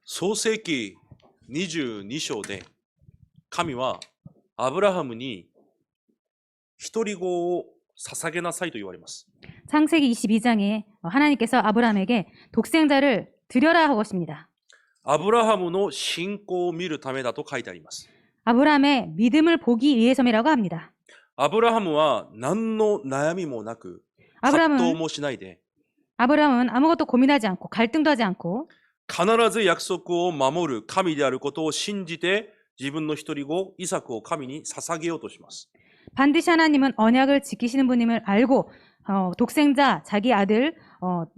創世記22章で神はアブラハムに一人子を捧げなさいと言われます。 창세기 22장에 하나님께서 아브라함에게 독생자를 드려라 하고 하십니다. アブラハムの信仰を見るためだと書いてあります。 아브라함의 믿음을 보기 위해서이라고 합니다. アブラハムは何の悩みもなく葛藤もしないで 아브라함은 아무것도 고민하지 않고 갈등도 하지 않고 必ず約束を守る神であることを信じて自分の一人子イサクを神に捧げようとします。 반드시 하나님은 언약을 지키시는 분임을 알고 독생자 자기 아들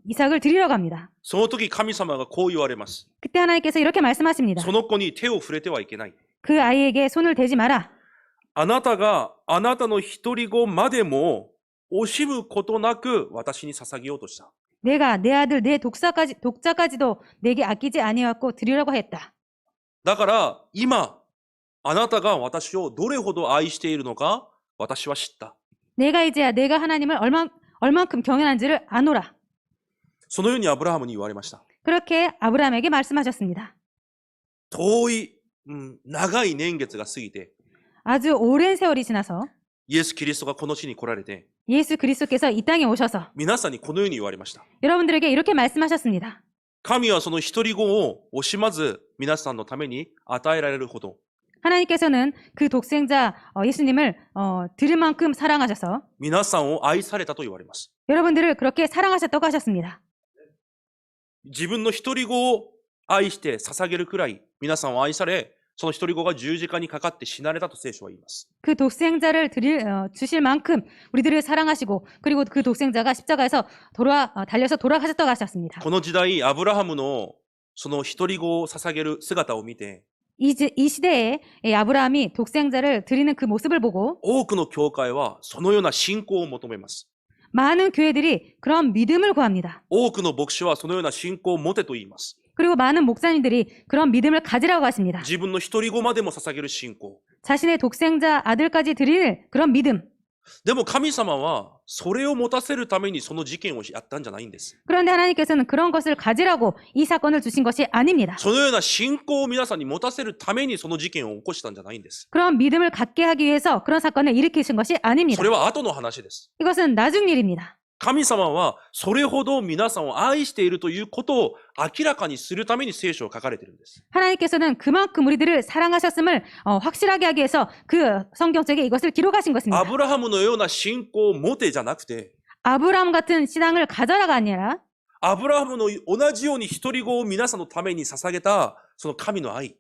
이삭을 드리려고 합니다. その時神様がこう言われます。 그때 하나님께서 이렇게 말씀하십니다. その子に手を触れてはいけない。 그 아이에게 손을 대지 마라. あなたがあなたの一人子までも惜しむことなく私に捧げようとした。 내가 내 아들 내 독자까지도 내게 아끼지 아니하고 드리려고 했다. だから今あなたが私をどれほど愛しているのか私は知った。 내가 이제야 내가 하나님을 얼만큼 경외하는지를 아노라. そのようにアブラハムに言われました。 그렇게 아브라함에게 말씀하셨습니다. 遠い、長い年月が過ぎて 아주 오랜 세월이 지나서 イエス・キリストがこの地に来られて 예수 그리스도께서 이 땅에 오셔서 皆さんにこのように言われました。 여러분들에게 이렇게 말씀하셨습니다. 神はその一人子を惜しまず皆さんのために与えられるほど 하나님께서는 그 독생자 예수님을 들을 만큼 사랑하셔서 皆さんを愛されたと言われます。 여러분들을 그렇게 사랑하셨다고 하셨습니다. 自分の一人子を愛して捧げるくらい皆さんを愛され、その一人子が十字架にかかって死なれたと聖書は言います。 그 독생자를 주실 만큼 우리들을 사랑하시고 그리고 그 독생자가 십자가에서 달려서 돌아가셨다고 하셨습니다. この時代アブラハムのその一人子を捧げる姿を見て 이 시대에 아브라함이 독생자를 드리는 그 모습을 보고 多くの教会はそのような信仰を求めます。 많은 교회들이 그런 믿음을 구합니다. 多くの牧師はそのような信仰を持てと言います。 그리고 많은 목사님들이 그런 믿음을 가지라고 하십니다. 自分の一人子までも捧げる信仰。 자신의 독생자 아들까지 드릴 그런 믿음. でも神様はそれを持たせるためにその事件をやったんじゃないんです。 그런데 하나님께서는 그런 것을 가지라고 이 사건을 주신 것이 아닙니다. そのような信仰を皆さんに持たせるためにその事件を起こしたんじゃないんです。 그런 믿음을 갖게 하기 위해서 그런 사건을 일으키신 것이 そ 아닙니다. れは後の話です。 이것은 나중 일입니다. 神様はそれほど皆さんを愛しているということを明らかにするために聖書を書かれているんです。 하나님께서는 그만큼 우리들을 사랑하셨음을 확실하게 하기 위해서 그 성경책에 이것을 기록하신 것입니다. アブラハムのような信仰を持てじゃなくて、 아브라함 같은 신앙을 가져라가 아니라 アブラハムの同じように一人子を皆さんのために捧げたその神の愛。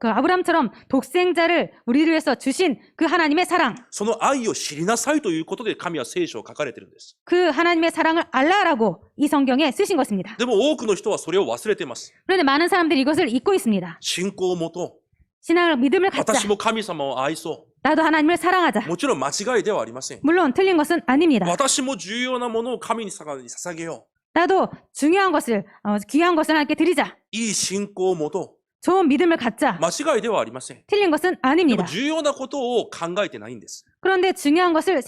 그 아브라함처럼 독생자를 우리를 위해서 주신 그 하나님의 사랑, その愛を知りなさいということで神は聖書を書かれているんです。 그 하나님의 사랑을 알라라고 이 성경에 쓰신 것입니다. でも多くの人はそれを忘れています。 그런데 많은 사람들이 이것을 잊고 있습니다. 信仰を持と 신앙을 믿음을 う。 갖자. 私も神様を愛そ 나도 하나님을 う。 사랑하자. もちろん間違いではありません。 물론 틀린 것은 아닙니다. 私も重要なものを神に捧げよ 나도 중요한 것을 귀한 것을 하나님께 드리자. う。いい信仰を持と 좋은 믿음을 갖자. う。間違いではありません。 틀린 것은 でも 아닙니다. 重要なことを考えてないんです。 그런데 중요한 것을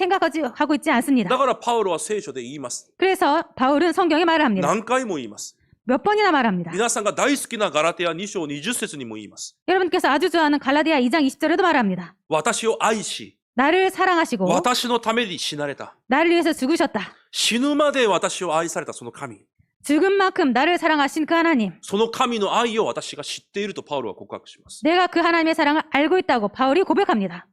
하고 있지 だ 않습니다. からパウロは聖書で言います。 그래서 바울은 성경에 말을 합니다. 何回も言います。 몇 번이나 말합니다. 皆さんが大好きなガラテヤ2章20節にも言います。 여러분께서 아주 좋아하는 갈라디아 2장 20절에도 말합니다. 私を愛し、 나를 사랑하시고 私のために死なれた。 나를 위해서 죽으셨다. 死ぬまで私を愛されたその神。 죽은 만큼 나를 사랑하신 그 하나님. その神の愛を私が知っているとパウロは告白します。 내가 그 하나님의 사랑을 알고 있다고 바울이 고백합니다.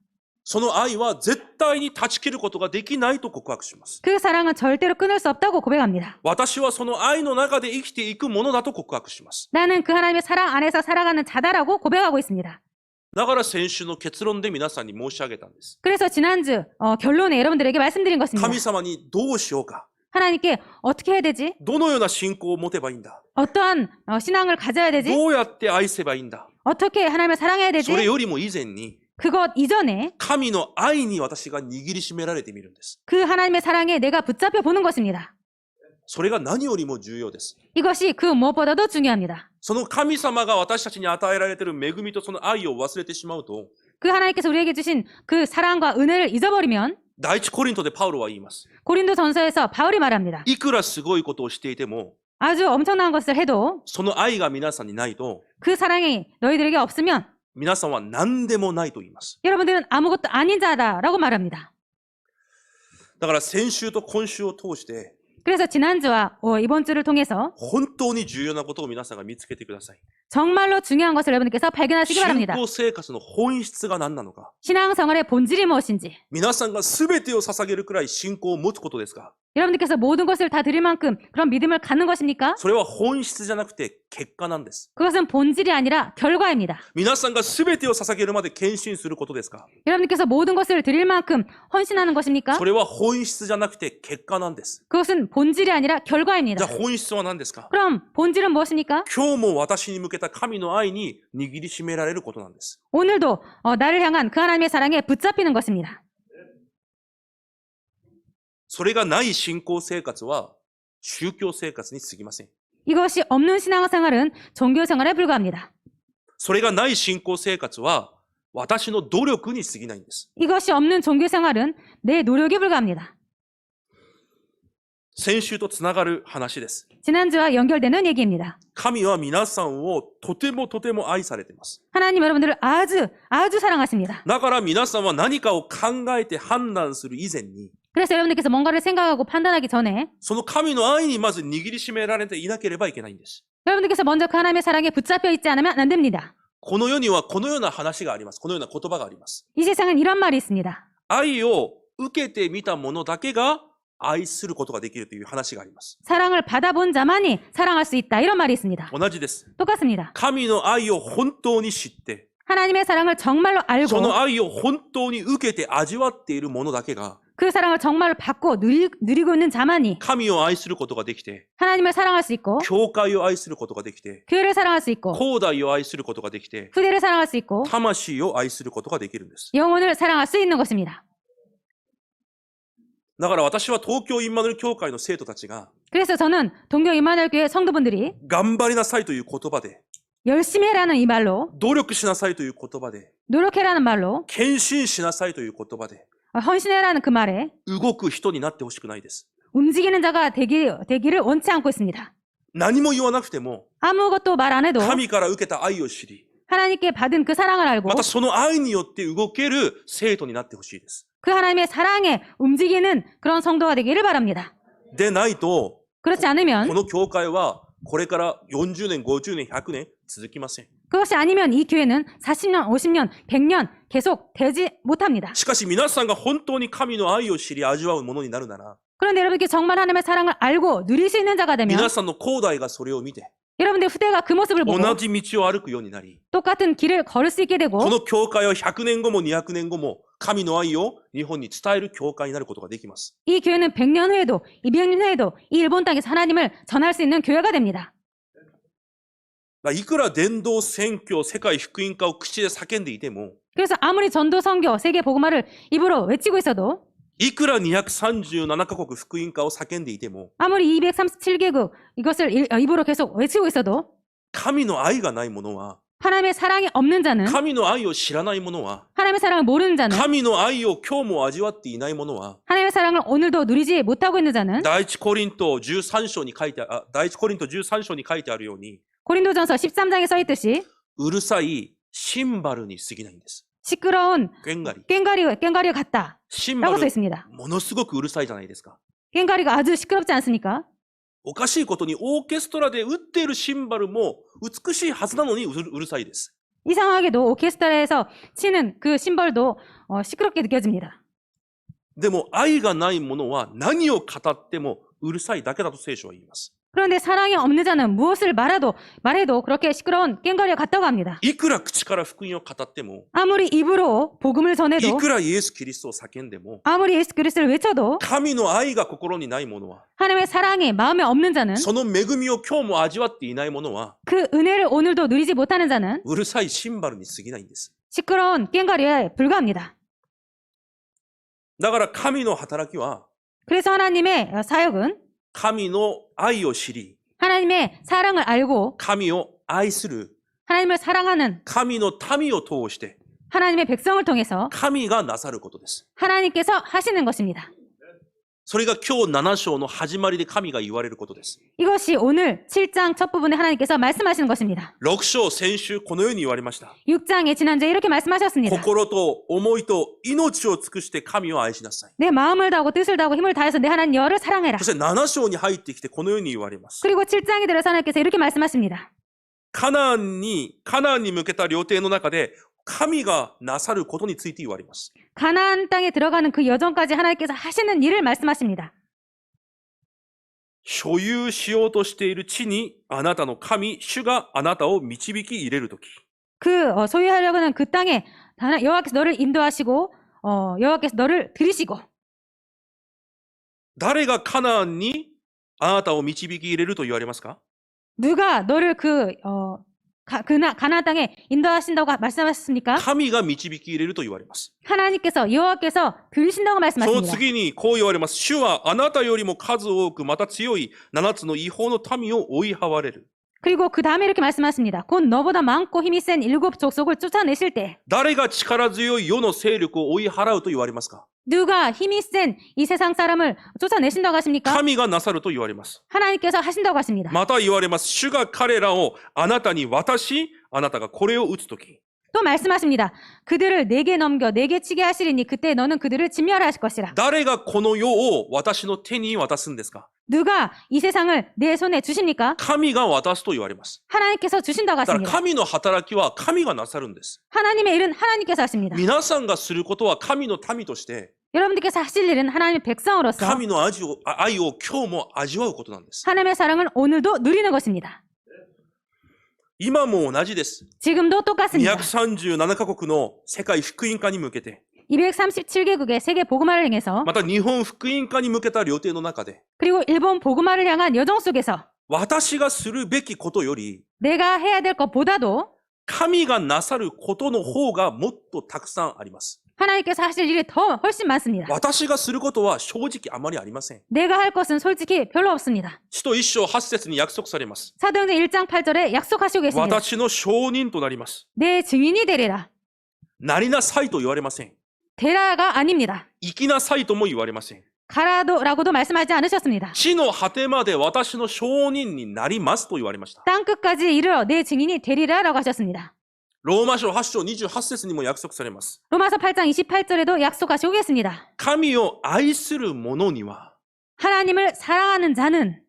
その愛は絶対に断ち切ることができないと告白します。 그 사랑은 절대로 끊을 수 없다고 고백합니다. 私はその愛の中で生きていくものだと告白します。 나는 그 하나님의 사랑 안에서 살아가는 자다라고 고백하고 있습니다. だから先週の結論で皆さんに申し上げたんです。 그래서 지난주 결론에 여러분들에게 말씀드린 것입니다. 神様にどうしようか。 하나님께 어떻게 해야 되지? どのような信仰を持てばいいんだ。 어떠한 신앙을 가져야 되지? どうやって愛せばいいんだ。 어떻게 하나님을 사랑해야 それ 되지? よりも以前に 그것 이전에 神の愛に私が握りしめられてみるんです。 그 하나님의 사랑에 내가 붙잡혀 보는 것입니다. それが何よりも重要です。 이것이 그 무엇보다도 중요합니다. その神様が私たちに与えられている恵みとその愛を忘れてしまうと、 그 하나님께서 우리에게 주신 그 사랑과 은혜를 잊어버리면 第一コリントでパウロは言います。 고린도 전서에서 바울이 말합니다. いくらすごいことをしていても、 아주 엄청난 것을 해도 その愛が皆さんにないと、 그 사랑이 너희들에게 없으면 皆さんは何でもないと言います。 여러분들은 아무것도 아닌 자다라고 말합니다. だから先週と今週を通して、 그래서 지난주와 이번 주를 통해서 本当に重要なことを皆さんが見つけてください。 정말로 중요한 것을 여러분들께서 발견하시기 信 바랍니다. 仰生活の本質が何なのか。 신앙생활의 본질이 무엇인지 皆さんが全てを捧げるくらい信仰を持つことですか。 여러분들께서 모든 것을 다 드릴 만큼 그런 믿음을 갖는 것입니까? それは本質じゃなくて結果なんです。 그것은 본질이 아니라 결과입니다. 皆さんが全てを捧げるまで献身することですか。 여러분들께서 모든 것을 드릴 만큼 헌신하는 것입니까? それは本質じゃなくて結果なんです。 그것은 본질이 아니라 じゃ 결과입니다. あ本質は何ですか。 그럼 본질은 무엇입니까? 今日も私に向けた神の愛に握りしめられることなんです。 오늘도 나를 향한 그 하나님의 사랑에 붙잡히는 것입니다. それがない信仰生活は宗教生活に過ぎません。 이것이 없는 신앙생활은 종교생활에 불과합니다. それがない信仰生活は私の努力に過ぎないんです。 이것이 없는 종교생활은 내 노력에 불과합니다. 先週とつながる話です。 지난주와 연결되는 얘기입니다. 神は皆さんをとてもとても愛されています。 하나님 여러분들을 아주 사랑하십니다. だから皆さんは何かを考えて判断する以前に、 그래서 여러분들께서 뭔가를 생각하고 판단하기 전에 その神の愛にまず握りしめられていなければいけないんです。 여러분들께서 먼저 그 하나님의 사랑에 붙잡혀 있지 않으면 안 됩니다. この世にはこのような話があります。このような言葉があります。 이 세상엔 이런 말이 있습니다. 愛を受けてみた者だけが愛することができるという話があります。 사랑을 받아본 자만이 사랑할 수 있다. 이런 말이 있습니다. 同じです。 똑같습니다. 神の愛を本当に知って、 하나님의 사랑을 정말로 そ 알고 の愛を本当に受けて味わっている者だけが 그 사랑을 정말로 받고 누리고 있는 자만이 神を愛することができて、 하나님을 사랑할 수 있고 教会を愛することができて、 교회를 사랑할 수 있고 後代を愛することができて、 후대를 사랑할 수 있고 魂を愛することができるんです。 영혼을 사랑할 수 있는 것입니다. だから私は東京インマヌエル教会の生徒たちが 그래서 저는 동경 임마누엘 교회 성도분들이 頑張りなさいという言葉で、 열심히 해라는 이 말로 努力しなさいという言葉で、 노력해라는 말로 献身しなさいという言葉で 헌신해라는 그 말에 動く人になってほしくないです。 움직이는 자가 되기를 원치 않고 있습니다. 何も言わなくても 아무것도 말 안 해도 神から受けた愛を知り、 하나님께 받은 그 사랑을 알고 またその愛によって動ける生徒になってほしいです。 그 하나님의 사랑에 움직이는 그런 성도가 되기를 바랍니다. でないと、 그렇지 こ 않으면 の教会はこれから40年、50年、100年続きません。 그것이 아니면 이 교회는 40년, 50년, 100년 계속 되지 못합니다. しかし皆さんが本当に神の愛を知り味わうものになるなら、 그런데 여러분께 정말 하나님의 사랑을 알고 누릴 수 있는 자가 되면 皆さんの後代がそれを見て、 여러분들 후대가 그 모습을 보고 同じ道を歩くようになり、 똑같은 길을 걸을 수 있게 되고 この教会は100年後も200年後も神の愛を日本に伝える教会になることができます。 이 교회는 100년 후에도 200년 후에도 이 일본 땅에서 하나님을 전할 수 있는 교회가 됩니다. いくら伝道宣教、世界福音化を口で叫んでいても、 그래서 아무리 전도 선교 세계 복음화를 입으로 외치고 있어도 いくら237カ国福音化を叫んでいても、 아무리 237개국 이것을 입으로 계속 외치고 있어도 神の愛がない者は、 하나님의 사랑이 없는 자는 神の愛を知らない者は、 하나님의 사랑을 모르는 자는 神の愛を今日も味わっていない者は、 하나님의 사랑을 오늘도 누리지 못하고 있는 자는 第一コリント13章に書いてあるように、 고린도전서 13장에 써 있듯이 うるさいシンバルに過ぎないんです。 시끄러운 弦狩り。 꽹과리 같다 シンバ 라고 써 ル、 있습니다. ものすごくうるさいじゃないですか。 꽹과리가 아주 시끄럽지 않습니까? おかしいことにオーケストラで打っているシンバルも美しいはずなのにうるさいです。 이상하게도 오케스트라에서 치는 그 심벌도 시끄럽게 느껴집니다. でも愛がない者は何を語ってもうるさいだけだと聖書は言います。 그런데 사랑이 없는 자는 무엇을 말해도 그렇게 시끄러운 꽹과리와 같다고 합니다. いくら口から福音を語っても、 아무리 입으로 복음을 い 전해도 くらイエス・キリストを叫んでも、 아무리 예수 그리스도를 외쳐도 神の愛が心にない者は、 하나님의 사랑이 마음에 없는 자는 その恵みを今日も味わっていない者は、 그 은혜를 오늘도 누리지 못하는 자는 うるさいシンバルに過ぎないんです。 시끄러운 꽹과리에 불과합니다. だから神の働きは、 그래서 하나님의 사역은 神の愛を知り、 하나님의 사랑을 알고 神を愛する、 하나님을 사랑하는 神の民を通して、 하나님의 백성을 통해서 神がなさることです。 하나님께서 하시는 것입니다. それが今日7章の始まりで神が言われることです。 이것이 오늘 7장 첫 부분에 하나님께서 말씀하시는 것입니다. 6章先週このように言われました。 6장에 지난주에 이렇게 말씀하셨습니다. 心と思いと命を尽くして神を愛しなさい。 내 마음을 다하고 뜻을 다하고 힘을 다해서 내 하나님 여호와를 사랑해라. そして7章に入ってきてこのように言われます。 그리고 7장에 들어서 하나님께서 이렇게 말씀하십니다. カナンに向けた旅程の中で神がなさることについて言われます。 가나안 땅에 들어가는 그 여정까지 하나님께서 하시는 일을 말씀하십니다. 所有しようとしている地にあなたの神、主があなたを導き入れるとき。 그 소유하려고 하는 그 땅에 여호와께서 너를 인도하시고 여호와께서 너를 들이시고 誰がカナンにあなたを導き入れると言われますか？ 누가 너를 가나안 땅에 인도하신다고 말씀하셨습니까? 神が導き入れると言われます。 하나님께서 여호와께서 들이신다고 その 말씀하십니다. 次にこう言われます。主はあなたよりも数多くまた強い7つの違法の民を追い払われる。 그리고 그 다음에 이렇게 말씀하십니다. 곧 너보다 많고 힘이 센 7 족속을 쫓아내실 때 誰が力強い世の勢力を追い払うと言われますか？ 누가 힘이 센 이 세상 사람을 쫓아내신다고 하십니까? 神がなさると言われます。 하나님께서 하신다고 하십니다. また言われます。主が彼らをあなたに渡し、あなたがこれを打つとき。 또 말씀하십니다. 그들을 내게 넘겨 내게 치게 하시리니 그때 너는 그들을 진멸하실 것이라. 誰がこの世を私の手に渡すんですか？ 누가 이 세상을 내 손에 주십니까? 神が渡すと言われます。 하나님께서 주신다고 だから 하십니다. 神の働きは神がなさるんです。 하나님의 일은 하나님께서 하십니다. 皆さんがすることは神の民として、 여러분들께서 하실 일은 하나님의 백성으로서 神の愛を今日も味わうことなんです。 하나님의 사랑을 오늘도 누리는 것입니다. 今も同じです。 지금도 똑같습니다. 237カ国の世界福音化に向けて、 237개국의 세계 복음화를 향해서 また日本福音化に向けた旅程の中で、 그리고 일본 복음화를 향한 여정 속에서 私がするべきことより、 내가 해야 될 것보다도 神がなさることの方がもっとたくさんあります。 하나님께서 하실 일이 훨씬 많습니다. 私がすることは正直あまりありません。 내가 할 것은 솔직히 별로 없습니다. 使徒1章8節に約束されます。 사도행전 1장 8절에 약속하시고 계십니다. 私の証人となります。 내 증인이 되리라. なりなさいと言われません。 되라가 아닙니다. 生きなさいとも言われません。 가라도라고도 말씀하지 않으셨습니다. 地の果てまで私の証人になりますと言われました。 땅 끝까지 이르러 내 증인이 되리라라고 하셨습니다. ローマ書8章28節にも約束されます。 로마서 8장 28절에도 약속하시고 계십니다. 神を愛する者には、 하나님을 사랑하는 자는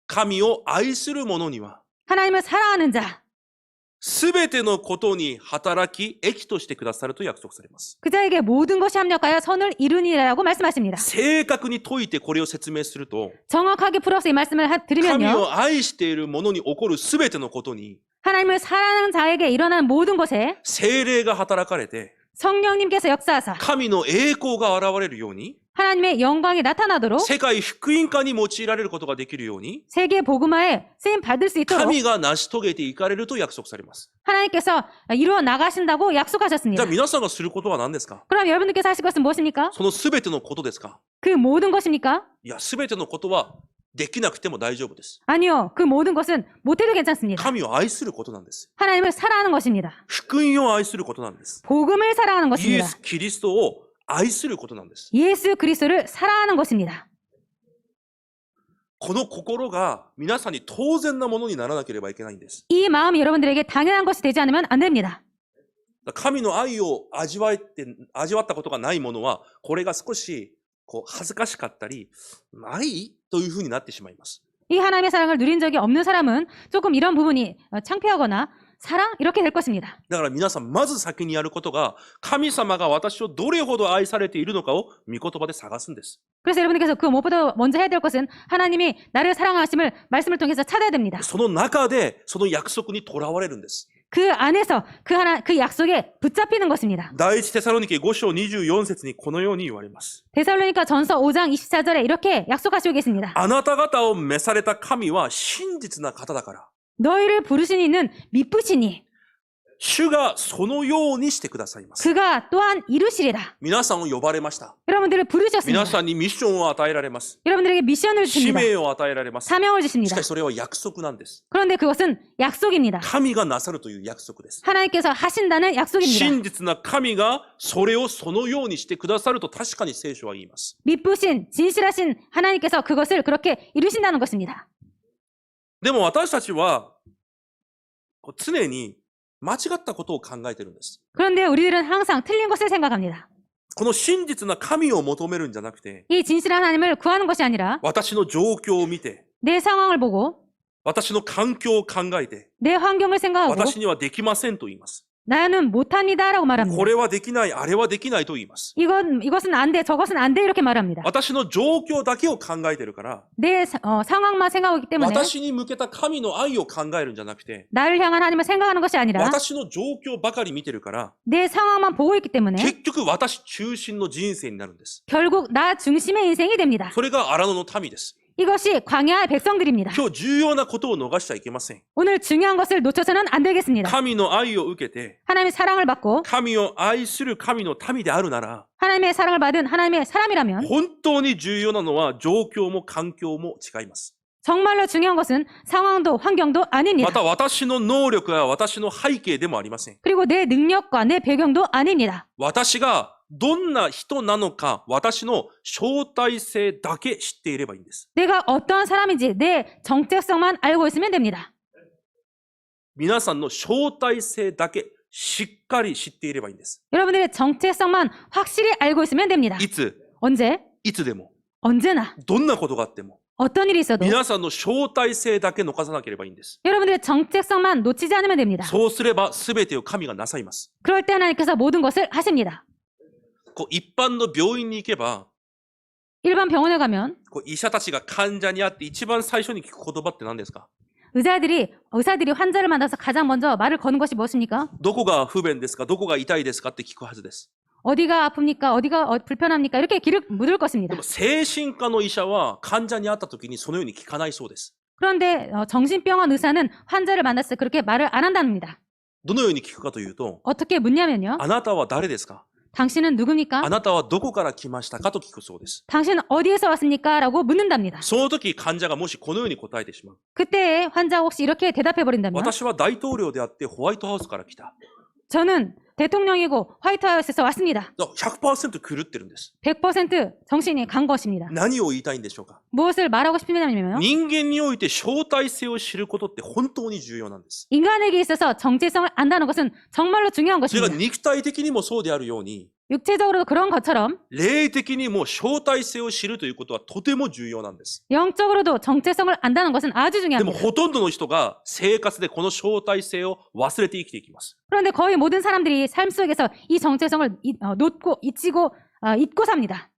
神を愛する者には、 하나님을 사랑하는 자, すべてのことに働き、益としてくださると約束されます。 그 자에게 모든 것이 합력하여 선을 이루니라고 말씀하십니다. 正確に説いてこれを説明すると、 정확하게 풀어서 이 말씀을 神 드리면요. を愛している者に起こるすべてのことに、 하나님을 사랑하는 자에게 일어나는 모든 것에 聖霊が働かれて、 성령님께서 역사하사 神の栄光が現れるように、 하나님의 영광이 나타나도록 世界福音化に用いられることができるように、 세계 복음화에 쓰임 받을 수 있도록 神が成し遂げていかれると約束されます。 하나님께서 이루어 나가신다고 じゃ 약속하셨습니다. あ皆さんがすることは何ですか？ 그럼 여러분들께서 하실 것은 무엇입니까? そのすべてのことですか？ 그 모든 것입니까? いや、すべてのことはできなくても大丈夫です。 아니요. 그 모든 것은 못해도 괜찮습니다. 神を愛することなんです。 하나님을 사랑하는 것입니다. 福音を愛することなんです。 복음을 사랑하는 イエ 것입니다. ス・キリストを愛することなんです。 예수 그리스도를 사랑하는 것입니다. この心が皆さんに当然なものにならなければいけないんです。 이 마음이 여러분들에게 당연한 것이 되지 않으면 안 됩니다. 神の愛を味わったことがないものは、これが少し恥ずかしかったり、愛というふうになってしまいます。 이 하나님의 사랑을 누린 적이 없는 사람은 조금 이런 부분이 창피하거나 사랑 이렇게 될 것입니다. だから皆さん、まず先にやることが、神様が私をどれほど愛されているのかを御言葉で探すんです。 그래서 여러분들께서 그 무엇보다 먼저 해야 될 것은 하나님이 나를 사랑하심을 말씀을 통해서 찾아야 됩니다. その中で、その約束にとらわれるんです。 그 안에서 그 약속에 붙잡히는 것입니다. 第一テサロニケ5章24節にこのように言われます。 데살로니가 전서 5장 24절에 이렇게 약속하시고 계십니다. あなた方を召された神は真実な方だから。 너희를 부르신 이는 미쁘시니 主がそのようにしてくださいます。 그가 또한 이루시리라. 皆さんを呼ばれました。 여러분들을 皆 부르셨습니다. さんにミッションを与えられます。 여러분들에게 미션을 使 주십니다. 命を与えられます。 사명을 し 주십니다. かしそれは約束なんです。 그런데 그것은 약속입니다. 神がなさるという約束です。 하나님께서 하신다는 약속입니다. 真実な神がそれをそのようにしてくださると確かに聖書は言います。 믿부신 진실하신 하나님께서 그것을 그렇게 이루신다는 것입니다. でも私たちは常に間違ったことを考えているんです。 그런데 우리들은 항상 틀린 것을 생각합니다. この真実な神を求めるんじゃなくて、 이 진실한 하나님을 구하는 것이 아니라 私の状況を見て、 내 상황을 보고 私の環境を考えて、 내 환경을 생각하고 私にはできませんと言います。 나는 못합니다라고 말합니다. これはできない、あれはできないと言います。 이것은 안 돼, 저것은 안 돼 이렇게 말합니다. 私の状況だけを考えてるから、 내 상황만 생각하기 때문에 私に向けた神の愛を考えるんじゃなくて、 나를 향한 하나님을 생각하는 것이 아니라 私の状況ばかり見てるから、 내 상황만 보고 있기 때문에 結局私中心の人生になるんです。 결국 나 중심의 인생이 됩니다. それが荒野の民です。 이것이 광야의 백성들입니다. 今日重要なことを逃しちゃいけません。 오늘 중요한 것을 놓쳐서는 안 되겠습니다. 神の愛を受けて、 하나님의 사랑을 받고 神を愛する神の民であるなら、 하나님의 사랑을 받은 하나님의 사람이라면 本当に重要なのは状況も環境も違います。 정말로 중요한 것은 상황도 환경도 ま 아닙니다. た私の能力や私の背景でもありません。 그리고 내 능력과 내 배경도 아닙니다. 私がどんな人なのか、私の招待性だけ知っていればいいんです。 내가 어떤 사람인지 내 정체성만 알고 있으면 됩니다. 皆さんの招待性だけしっかり知っていればいいんです。 여러분들의 정체성만 확실히 알고 있으면 됩니다. いつ、 언제? いつでも、 언제나 どんなことがあっても、 어떤 일이 있어도 皆さんの招待性だけ残さなければいいんです。 여러분들의 정체성만 놓치지 않으면 됩니다. そうすれば全てを神がなさいます。 그럴 때 하나님께서 모든 것을 하십니다. 一般の病院に行けば、 일반 병원에 가면 医者たちが患者に会って一番最初に聞く言葉って何ですか？ 의사들이 환자를 만나서 가장 먼저 말을 거는 것이 무엇입니까? どこが不便ですか？どこが痛いですか？って聞くはずです。 어디가 아픕니까? 어디가 불편합니까? 이렇게 길을 묻을 で 것입니다. も精神科の医者は患者に会った時にそのように聞かないそうです。 그런데 정신병원 의사는 환자를 만났을 때 그렇게 말을 안 한답니다. どのように聞くかというと、 어떻게 묻냐면요. あなたは誰ですか？ 당신은 누굽니까? あなたはどこから来ましたかと聞くそうです。 당신은 어디에서 왔습니까? 라고 묻는답니다. その時患者がもしこのように答えてしまう。 그때 환자가 혹시 이렇게 대답해버린다면 私は大統領であってホワイトハウスから来た。 저는 대통령이고 화이트하우스에서 왔습니다. 100%狂ってるんです。 100% 정신이 간 것입니다. 何を言いたいんでしょうか？ 무엇을 말하고 싶냐면요. 人間において招待性を知ることって本当に重要なんです。 인간에게 있어서 정체성을 안다는 것은 정말로 중요한 それが 것입니다. 肉体的にもそうであるように、 육체적으로도 그런 것처럼 霊的にも招待性を知るということはとても重要なんです。 영적으로도 정체성을 안다는 것은 아주 でも 중요합니다. ほとんどの人が生活でこの招待性を忘れて生きていきます。 그런데 거의 모든 사람들이 삶 속에서 이 정체성을 놓고 잊고 삽니다.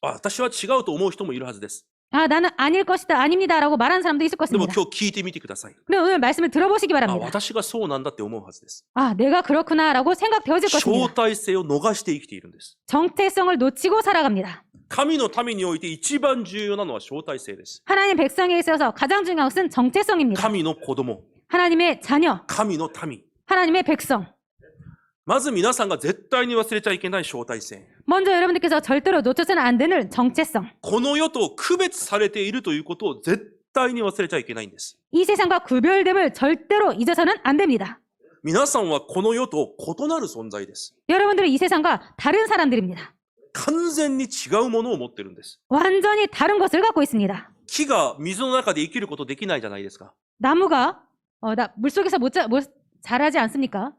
私は違うと思う人もいるはずです。 아, 나는 아닐 것이다, 아닙니다라고 말하는 사람도 있을 でも 것입니다. 今日聞いてみてください。 근데 오늘 말씀을 들어보시기 あ、 바랍니다. 私がそうなんだって思うはずです。 아, 내가 그렇구나라고 생각되어질 招 것입니다. 待性を逃して生きているんです。 정체성을 놓치고 살아갑니다. 神の民において一番重要なのは招待性です。 하나님 백성에 있어서 가장 중요한 것은 정체성입니다. 神の子供、 하나님의 자녀, 神の民。 하나님의 백성. まず皆さんが絶対に忘れちゃいけない招待性。 먼저 여러분들께서 절대로 놓쳐서는 안 되는 정체성. この世と区別されているということを絶対に忘れちゃいけないんです。 이 세상과 구별됨을 절대로 잊어서는 안 됩니다. 皆さんはこの世と異なる存在です。 여러분들은 이 세상과 다른 사람들입니다. 完全に違うものを持ってるんです。 완전히 다른 것을 갖고 있습니다. 木が水の中で生きることできないじゃないですか。 나무가 물속에서 못 자라지 않습니까?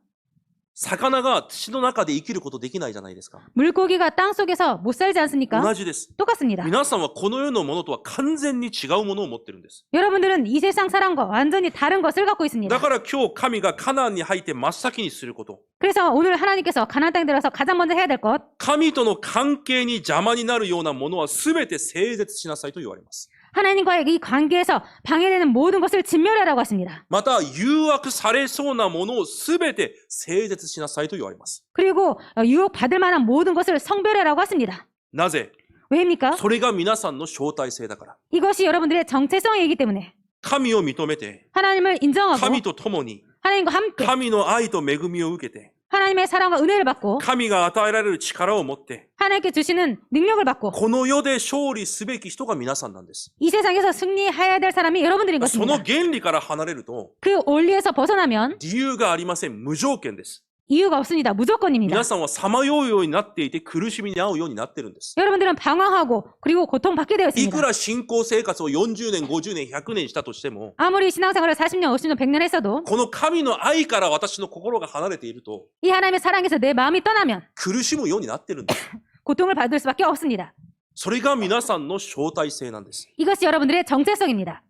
魚が土の中で生きることできないじゃないですか。 물고기가 땅 속에서 못 살지 않습니까? 同じです。 똑같습니다. 皆さんはこの世のものとは完全に違うものを持ってるんです。 여러분들은 이 세상 사람과 완전히 다른 것을 갖고 있습니다. だから今日神がカナンに入って真っ先にすること。 그래서 오늘 하나님께서 가나안 땅에 들어서 가장 먼저 해야 될 것, 神との関係に邪魔になるようなものは全て整絶しなさいと言われます。 하나님과의 이 관계에서 방해되는 모든 것을 진멸하라고 하십니다. また誘惑されそうなものを全て整絶しなさいと言われます。 그리고 유혹받을 만한 모든 것을 성별하라고 하십니다. なぜ？ 왜입니까? それが皆さんの招待性だから。 이것이 여러분들의 정체성이기 때문에 神を認めて、 하나님을 인정하고 神と共に 하나님과 함께 神の愛と恵みを受けて、 하나님의 사랑과 은혜를 받고 神が与えられる力を持って、 하나님께 주시는 능력을 받고 この世で勝利すべき人が皆さんなんです。 이 세상에서 승리해야 될 사람이 여러분들인 その 것입니다. 原理から離れると、 그 원리에서 벗어나면 理由がありません。無条件です。 이유가 없습니다. 무조건입니다. 皆さんはさまようようになっていて苦しみに遭うようになってるんです。 여러분들은 방황하고 그리고 고통받게 되어 いく 있습니다. ら信仰生活を40年、50年、100年したとしても、 아무리 신앙생활을 40년, 50년, 100년 했어도 この神の愛から私の心が離れていると、 이 하나님의 사랑에서 내 마음이 떠나면 苦しむようになってるんです。 고통을 받을 수밖에 없습니다. それが皆さんの招待制なんです。 이것이 여러분들의 정체성입니다.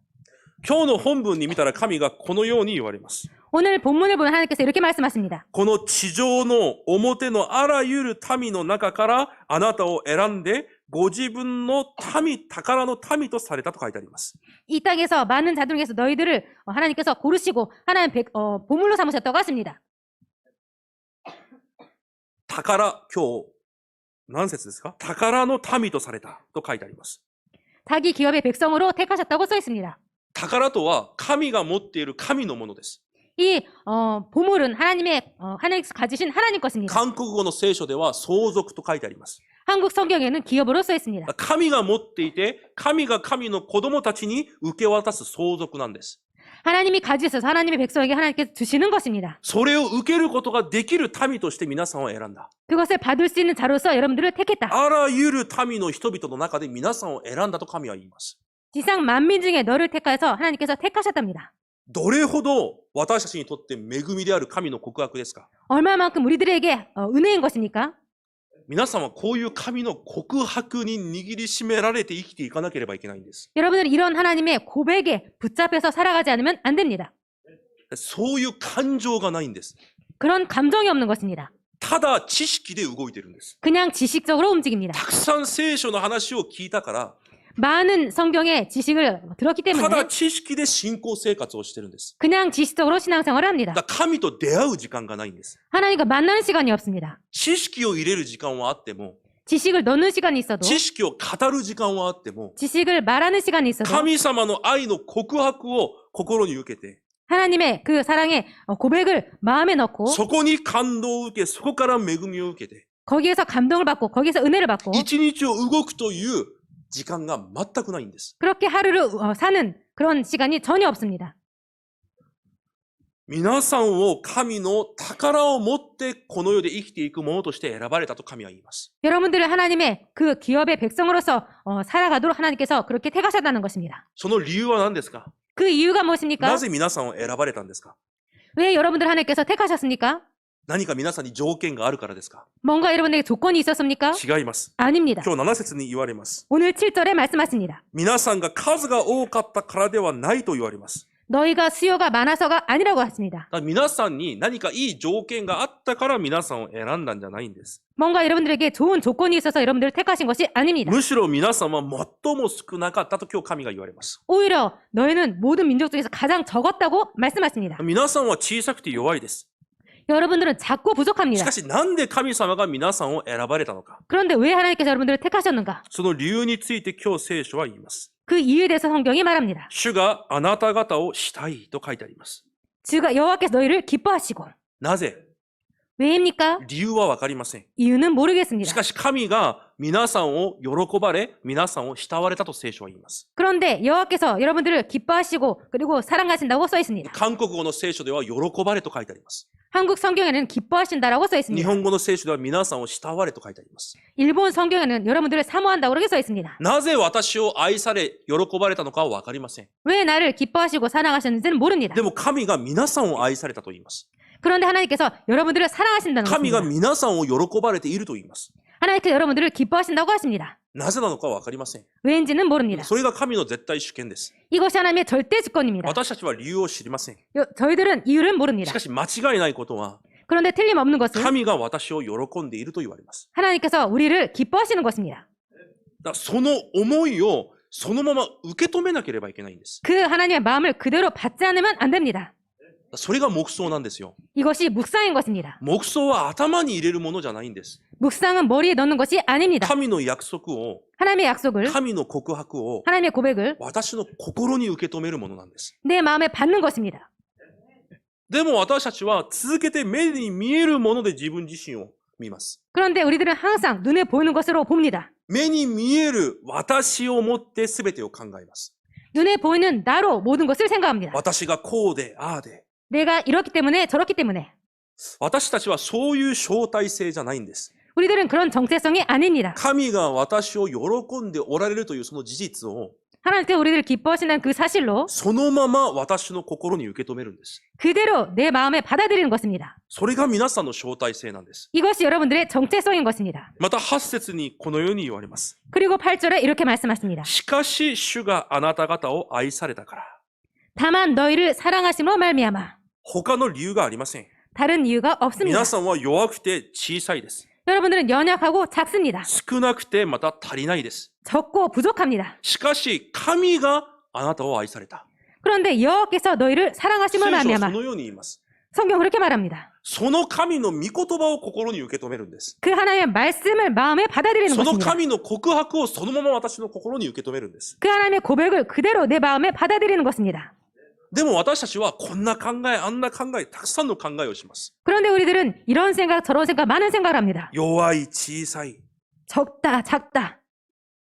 今日の本文に見たら神がこのように言われます。 오늘 본문을 보면 하나님께서 이렇게 말씀하십니다. この地上の表のあらゆる民の中からあなたを選んでご自分の民、宝の民とされたと書いてあります。 이 땅에서 많은 자들 중에서 너희들을 하나님께서 고르시고 하나님 보물로 삼으셨다고 하십니다. 宝、今日何節ですか？宝の民とされたと書いてあります。 자기 기업의 백성으로 택하셨다고 써 있습니다. 宝とは神が持っている神のものです。 이 보물은 하나님께서 가지신 하나님 것입니다. 韓国語の聖書では相続と書いてあります。 한국 성경에는 기업으로 써 있습니다. 神が持っていて、神が神の子供たちに受け渡す相続なんです。 하나님이 가지셔서 하나님의 백성에게 하나님께서 주시는 것입니다. それを受けることができる民として皆さんを選んだ。 그것을 받을 수 있는 자로서 여러분들을 택했다. あらゆる民の人々の中で皆さんを選んだと神は言います。 지상 만민 중에 너를 택하여서 하나님께서 택하셨답니다. どれほど私たちにとって恵みである神の告白ですか？ 얼마만큼 우리들에게 은혜인 것입니까? 皆さんはこういう神の告白に握りしめられて生きていかなければいけないんです。 여러분은 이런 하나님의 고백에 붙잡혀서 살아가지 않으면 안 됩니다. そういう感情がないんです。 그런 감정이 없는 것입니다. ただ知識で動いてるんです。 그냥 지식적으로 움직입니다. たくさん聖書の話を聞いたから、 많은 성경의 지식을 들었기 た 때문에 だ知識で信仰生活をしてるんです。 그냥 지식적으로 신앙생활을 합니다. だから神と出会う時間がないんです。 하나님과 만나는 시간이 없습니다. 知識を入れる時間はあっても、 지식을 넣는 시간이 있어도 知識を語る時間はあっても、 지식을 말하는 시간이 있어도 神様の愛の告白を心に受けて、 하나님의 그 사랑의 고백을 마음에 넣고 そこに感動を受け、そこから恵みを受けて、 거기에서 감동을 받고 거기에서 은혜를 받고 一日を動くという時間が全くないんです。 그렇게 하루를 사는 그런 시간이 전혀 없습니다. 皆さんを神の宝を持ってこの世で生きていくものとして選ばれたと神は言います。 여러분들을 하나님의 그 기업의 백성으로서 살아가도록 하나님께서 그렇게 택하셨다는 것입니다. その理由は何ですか？ 그 이유가 무엇입니까? なぜ皆さんを選ばれたんですか？ 왜 여러분들 하나님께서 택하셨습니까? 何か皆さんに条件があるからですか？ 뭔가 여러분에게 조건이 있었습니까? 違います。 아닙니다. 今日7節に言われます。 오늘 7절에 말씀하십니다. 皆さんが数が多かったからではないと言われます。 너희가 수요가 많아서가 아니라고 하십니다. だから皆さんに何かいい条件があったから皆さんを選んだんじゃないんです。 뭔가 여러분들에게 좋은 조건이 있어서 여러분들을 택하신 것이 아닙니다. むしろ皆さんは最も少なかったと今日神が言われます。 오히려 너희는 모든 민족 중에서 가장 적었다고 말씀하십니다. 皆さんは小さくて弱いです。 여러분들은 작고 し 부족합니다. かしなんで神様が皆さんを選ばれたのか。 그런데 왜 하나님께서 여러분들을 택하셨는가? その理由について今日聖書は言います。 그 이유에 대해서 성경이 말합니다. 主があなた方をしたいと書いてあります。 주가 여호와께서 너희를 기뻐하시고 なぜ？ 왜입니까? 理由はわかりません。 이유는 し 모르겠습니다. かし神が皆さんを喜ばれ、皆さんを慕われたと聖書は言います。 그런데 여호와께서 여러분들을 기뻐하시고 그리고 사랑하신다고 써 있습니다. 韓国語の聖書では喜ばれと書いてあります。 한국 성경에는 기뻐하신다라고 써 日 있습니다. 本語の聖書では皆さんを慕われと書いてあります。 일본 성경에는 여러분들을 사모한다고 그렇게 써 있습니다. なぜ私を愛され、喜ばれたのかはわかりません。 왜 나를 기뻐하시고 사랑하셨는지는 모릅니다. でも神が皆さんを愛されたと言います。 그런데 하나님께서 여러분들을 사랑하신다는 神が 것입니다. 皆さんを喜ばれていると言います。 하나님께서 여러분들을 기뻐하신다고 하십니다. なぜなのかはわかりません。 왜인지는 모릅니다. それが神の絶対主権です。 이것이 하나님의 절대 주권입니다. 私たちは理由を知りません。 저희들은 이유를 し 모릅니다. かし間違いないことは、 그런데 틀림없는 것은 神が私を喜んでいると言われます。 하나님께서 우리를 기뻐하시는 것입니다. だからその思いをそのまま受け止めなければいけないんです。 그 하나님의 마음을 그대로 받지 않으면 안 됩니다. それが黙想なんですよ。 이것이 묵상인 것입니다. 黙想は頭に入れるものじゃないんです。 묵상은 머리에 넣는 것이 아닙니다. 神の約束を、 하나님의 약속을, 神の告白を 하나님의 고백을 私の心に受け止めるものなんです。 내 마음에 받는 것입니다. でも私たちは続けて目に見えるもので自分自身を見ます。 그런데 우리들은 항상 눈에 보이는 것으로 봅니다. 目に見える私をもって全てを考えます。 눈에 보이는 나로 모든 것을 생각합니다. 私がこうで、ああで。 내가 이렇기 때문에 저렇기 때문에. 私たちはそういう相対性じゃないんです。 우리들은 그런 정체성이 아닙니다. 神が私を喜んでおられるというその事実を 하나님께서 우리를 기뻐하신다는 그 사실로 そのまま私の心に受け止めるんです。 그대로 내 마음에 받아들이는 것입니다. それが皆さんの相対性なんです。 이것이 여러분들의 정체성인 것입니다. また8節にこのように言われます。 그리고 8절에 이렇게 말씀하십니다. しかし主があなた方を愛されたから。 다만 너희를 사랑하심으로 말미암아. 他の理由がありません。 다른 이유가 없습니다. 皆さんは弱くて小さいです。 여러분들은 연약하고 작습니다. 少なくてまた足りないです。 적고 부족합니다. しかし神があなたを愛された。 그런데 여호와께서 너희를 사랑하심으로 聖書は 말미암아. そのように言います。 성경은 그렇게 말합니다. その神の御言葉を心に受け止めるんです。 그 하나님의 말씀을 마음에 받아들이는 その 것입니다. 神の告白をそのまま私の心に受け止めるんです。 그 하나님의 고백을 그대로 내 마음에 받아들이는 것입니다. でも私たちはこんな考え、あんな考え、たくさんの考えをします。 그런데 우리들은 이런 생각, 저런 생각, 많은 생각을 합니다. 弱い、小さい、 적다, 작다,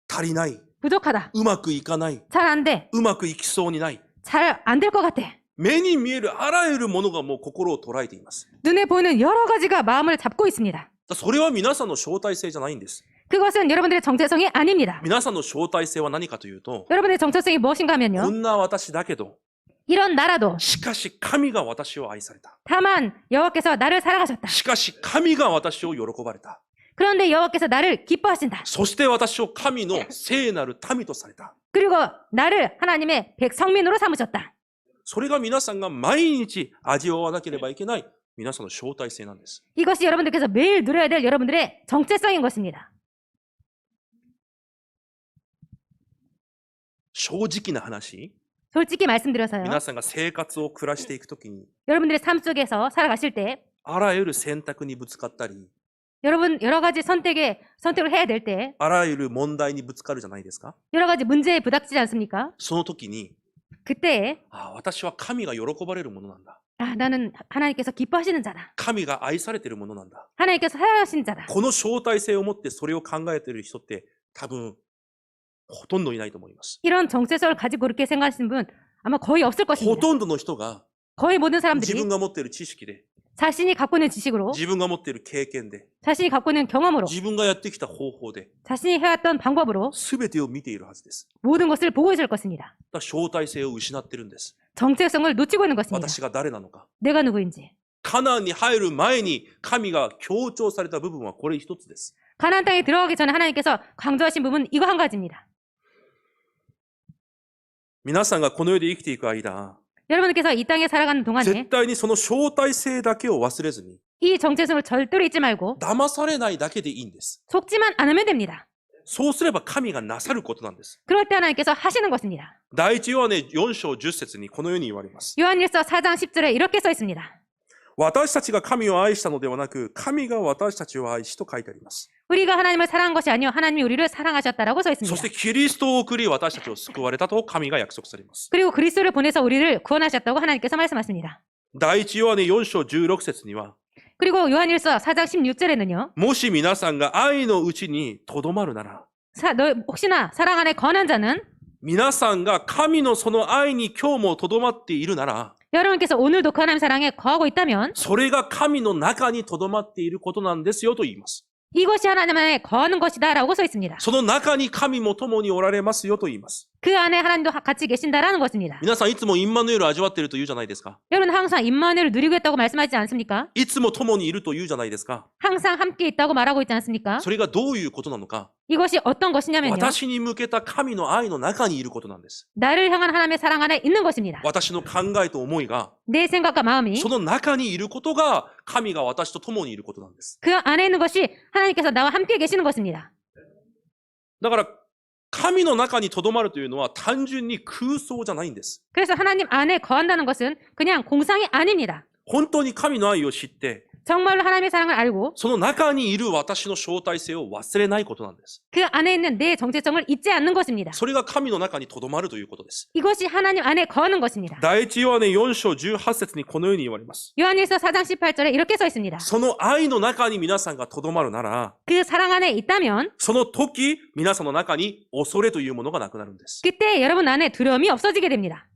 足りない、 부족하다, うまくいかない、 잘 안 돼, うまくいきそうにない。 잘 안 될 것 같아. 目に見えるあらゆるものがもう心を捉えています。 눈에 보이는 여러 가지가 마음을 잡고 있습니다. それは皆さんの相対性じゃないんです。 그것은 여러분들의 정체성이 아닙니다. 皆さんの相対性は何かというと、 여러분의 정체성이 무엇인가 こ 하면요. んな私だけど、 이런 나라도 しかし神が私を愛された。 다만 여호와께서 나를 사랑하셨다. しかし神が私を喜ばれた。 그런데 여호와께서 나를 기뻐하신다. そして私を神の聖なる民とされた。 그리고 나를 하나님의 백성민으로 삼으셨다. それが皆さんが毎日味わわなければいけない皆さんの相対性なんです。 이것이 여러분들께서 매일 누려야 될 여러분들의 정체성인 것입니다. 正直な話、 솔직히 말씀드려서요. 皆さんが生活を暮らしていくときに、 여러분들의 삶 속에서 살아가실 때 あらゆる選択にぶつかったり、 여러분 여러 가지 선택을 해야 될 때 あらゆる問題にぶつかるじゃないですか。 여러 가지 문제에 부닥치지 않습니까? その時に、 그때 私は神が喜ばれるものなんだ。 나는 하나님께서 기뻐하시는 자다. 神が愛されているものなんだ。 하나님께서 사랑하시는 자다. この相対性を持ってそれを考えている人って多分ほとんどいないと思います。 이런 정체성을 가지고 그렇게 생각하시는 분 아마 거의 없을 ほ 것입니다. とんどの人が 거의 모든 自 사람들이 分が持っている知識で、 자신이 갖고 있는 지식으로 自分が持っている経験で、 자신이 갖고 있는 경험으로 自分がやってきた方法で、 자신이 해왔던 방법으로 全てを見ているはずです。 모든 것을 보고 있을 것입니다. だから相対性を失ってるんです。 정체성을 놓치고 있는 것입니다. 私が誰なのか。 내가 누구인지. カナンに入る前に神が強調された部分はこれ一つです。 가나안 땅에 들어가기 전에 하나님께서 강조하신 부분은 이거 한 가지입니다. 皆さんがこの世で生きていく間、 여러분께서 이 땅에 살아가는 絶 동안에 対にその相対性だけを忘れずに、 이 정체성을 절대로 잊지 말고 騙されないだけでいいんです。 속지만 않으면 됩니다. そうすれば神がなさることなんです。 그럴 때 하나님께서 하시는 것입니다. 第一ヨハネ4章10節にこのように言われます。 요한일서 4장 10절에 이렇게 써 있습니다. 私たちが神を愛したのではなく、神が私たちを愛しと書いてあります。 우리가 하나님을 사랑한 것이 아니요 하나님이 우리를 사랑하셨다라고 써 そ 있습니다. してキリストを送り私たちを救われたと神が約束されます。 그리고 그리스도를 보내서 우리를 구원하셨다고 하나님께서 말씀하십니다. 第一ヨハネ4章16節には、 그리고 요한일서 4장 16절에는요. もし皆さんが愛のうちにとどまるなら、 너 혹시나 사랑 안에 거한 자는 皆さんが神のその愛に今日もとどまっているなら、 여러분께서 오늘도 그 하나님 사랑에 거하고 있다면 それが神の中にとどまっていることなんですよと言います。 이것이 하나님 안에 거하는 것이다 라고 써 있습니다. その中に神も共におられますよと言います。 그 안에 하나님도 같이 계신다라는 것입니다. 皆さんいつもインマヌエルを味わっていると言うじゃないですか。 여러분 항상 임마누엘을 누리고 있다고 말씀하지 않습니까? いつも共にいると言うじゃないですか。 항상 함께 있다고 말하고 있지 않습니까? それがどういうことなのか。 이것이 어떤 것이냐면요. 私に向けた神の愛の中にいることなんです。 나를 향한 하나님의 사랑 안에 있는 것입니다. 私の考えと思いが 내 생각과 마음이 その中にいることが神が私と共にいることなんです。 그 안에 있는 것이 하나님께서 나와 함께 계시는 것입니다. だから神の中にとどまるというのは単純に空想じゃないんです。 그래서 하나님 안에 거한다는 것은 그냥 공상이 아닙니다. 本当に神の愛を知って 정말로 하나님의 사랑을 알고 その中にいる私の招待性を忘れないことなんです。 그 안에 있는 내 정체성을 잊지 않는 것입니다. それが神の中にとどまるということです。 이것이 하나님 안에 거하는 것입니다. 第一ヨハネ4章18節にこのように言われます。 요한일서 4장 18절에 이렇게 써 있습니다. その愛の中に皆さんがとどまるなら、 그 사랑 안에 있다면 その時、皆さんの中に恐れというものがなくなるんです。 그때 여러분 안에 두려움이 없어지게 됩니다.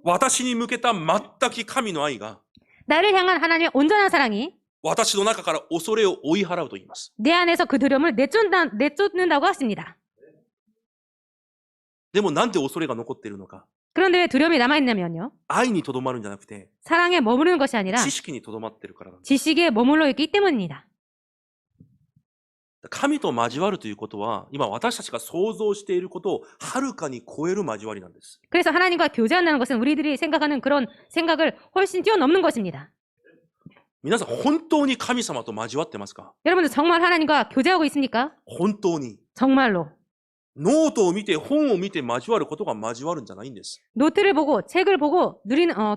私に向けた全く神の愛が、 나를 향한 하나님의 온전한 사랑이 私の中から恐れを追い払うと言います。 내 안에서 그 두려움을 내쫓는다고 하십니다. でもなんで恐れが残っているのか。 그런데 왜 두려움이 남아있냐면요. 愛にとどまるんじゃなくて、 사랑에 머무르는 것이 아니라 知識にとどまっているからなんです。 지식에 머물러 있기 때문입니다. 神と交わるということは、今私たちが想像していることをはるかに超える交わりなんです。 그래서 하나님과 교제한다는 것은 우리들이 생각하는 그런 생각을 훨씬 뛰어넘는 것입니다. 皆さん、本当に神様と交わってますか？ 여러분들 정말 하나님과 교제하고 있습니까? 本当に。 정말로. ノートを見て、本を見て交わることが交わるんじゃないんです。 노트를 보고 책을 보고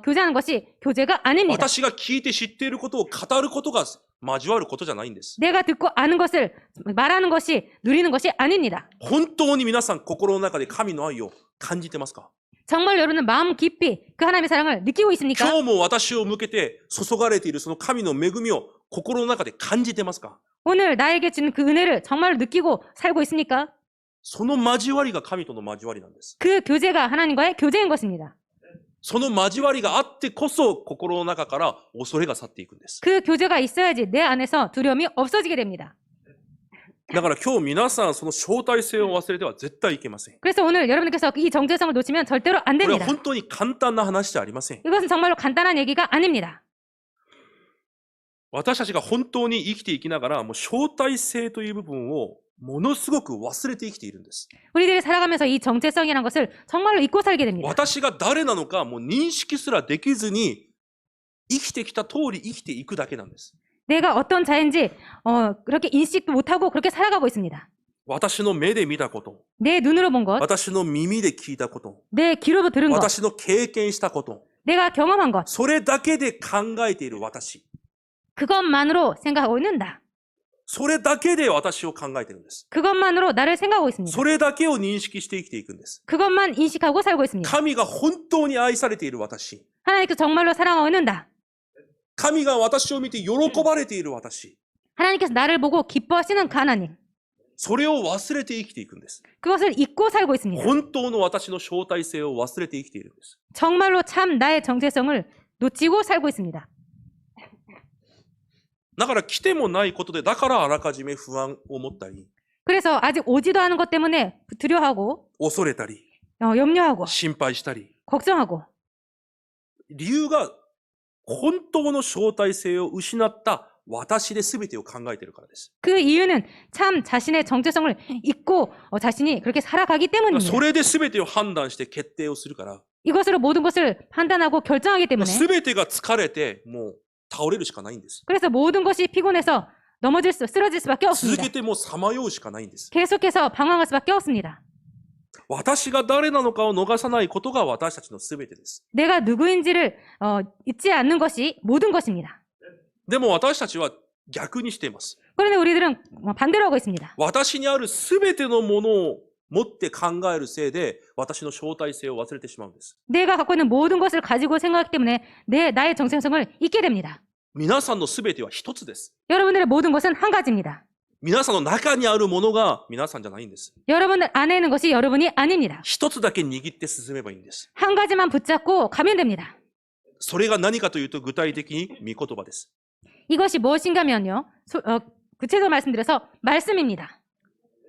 교제하는 것이 교제가 아닙니다. 私が聞いて知っていることを語ることが交わることじゃないんです。 내가 듣고 아는 것을 말하는 것이 누리는 것이 아닙니다. 本当に皆さん心の中で神の愛を感じてますか？ 정말 여러분은 마음 깊이 그 하나님의 사랑을 느끼고 있습니까? 今日も私を向けて注がれているその神の恵みを心の中で感じてますか？ 오늘 나에게 주는 그 은혜를 정말로 느끼고 살고 있습니까? その交わりが神との交わりなんです。 그 교제가 하나님과의 교제인 것입니다. その交わりがあってこそ心の中から恐れが去っていくんです。 그 교제가 있어야지 내 안에서 두려움이 없어지게 됩니다. だから今日皆さんその招待性を忘れては絶対いけません。 그래서 오늘 여러분들께서 이 정체성을 놓치면 절대로 안 これは 됩니다. 本当に簡単な話じゃありません。 이것은 정말로 간단한 얘기가 아닙니다. 私たちが本当に生きていきながらもう招待性という部分をものすごく忘れて生きているんです。 우리들이 살아가면서 이 정체성이라는 것을 정말로 잊고 살게 됩니다. 私が誰なのかもう認識すらできずに生きてきた通り生きていくだけなんです。 내가 어떤 자인지 그렇게 인식도 못하고 그렇게 살아가고 있습니다. 私の目で見たこと、 내 눈으로 본 것, 私の耳で聞いたこと、 내 귀로 들은 것, 私の経験したこと、 내가 경험한 것, それだけで考えている私。 그것만으로 생각하고 있는다. それだけで私を考えているんです。 그것만으로 나를 생각하고 있습니다. それだけを認識して生きていくんです。 그것만 인식하고 살고 있습니다. 神が本当に愛されている私。 하나님께서 정말로 사랑하고 있는다. 神が私を見て喜ばれている私。 하나님께서 나를 보고 기뻐하시는 그 하나님. それを忘れて生きていくんです。 그것을 잊고 살고 있습니다. 本当の私の招待性を忘れて生きているんです。 정말로 참 나의 정체성을 놓치고 살고 있습니다. だから来てもないことで、だからあらかじめ不安を持ったり、 그래서 아직 오지도 않은 것 때문에 두려워하고 恐れたり、 염려하고 心配したり、 걱정하고 理由が本当の招待性を失った私で全てを考えているからです。 그 이유는 참 자신의 정체성을 잊고 자신이 그렇게 살아가기 때문입니다. それで全てを判断して決定をするから、 이것으로 모든 것을 판단하고 결정하기 때문에 全てが疲れてもう倒れるしかないんです。 그래서 모든 것이 피곤해서 쓰러질 수밖에 続 없습니다. けてもうさまようしかないんです。 계속해서 방황할 수밖에 없습니다. 私が誰なのかを逃さないことが私たちの全てです。 내가 누구인지를 잊지 않는 것이 모든 것입니다. でも私たちは逆にしています。 그런데 우리들은 반대로 하고 있습니다. 私にある全てのものを持って考えるせいで私の招待性を忘れてしまうんです。 내가 갖고 있는 모든 것을 가지고 생각하기 때문에 나의 정체성을 잊게 됩니다. 皆さんの全ては一つです。 여러분들의 모든 것은 한 가지입니다. 皆さんの中にあるものが皆さんじゃないんです。 여러분들 안에 있는 것이 여러분이 아닙니다. 一つだけ握って進めばいいんです。 한 가지만 붙잡고 가면 됩니다. それが何かというと具体的に御言葉です。 이것이 무엇인가면요. 구체적으로 말씀드려서 말씀입니다.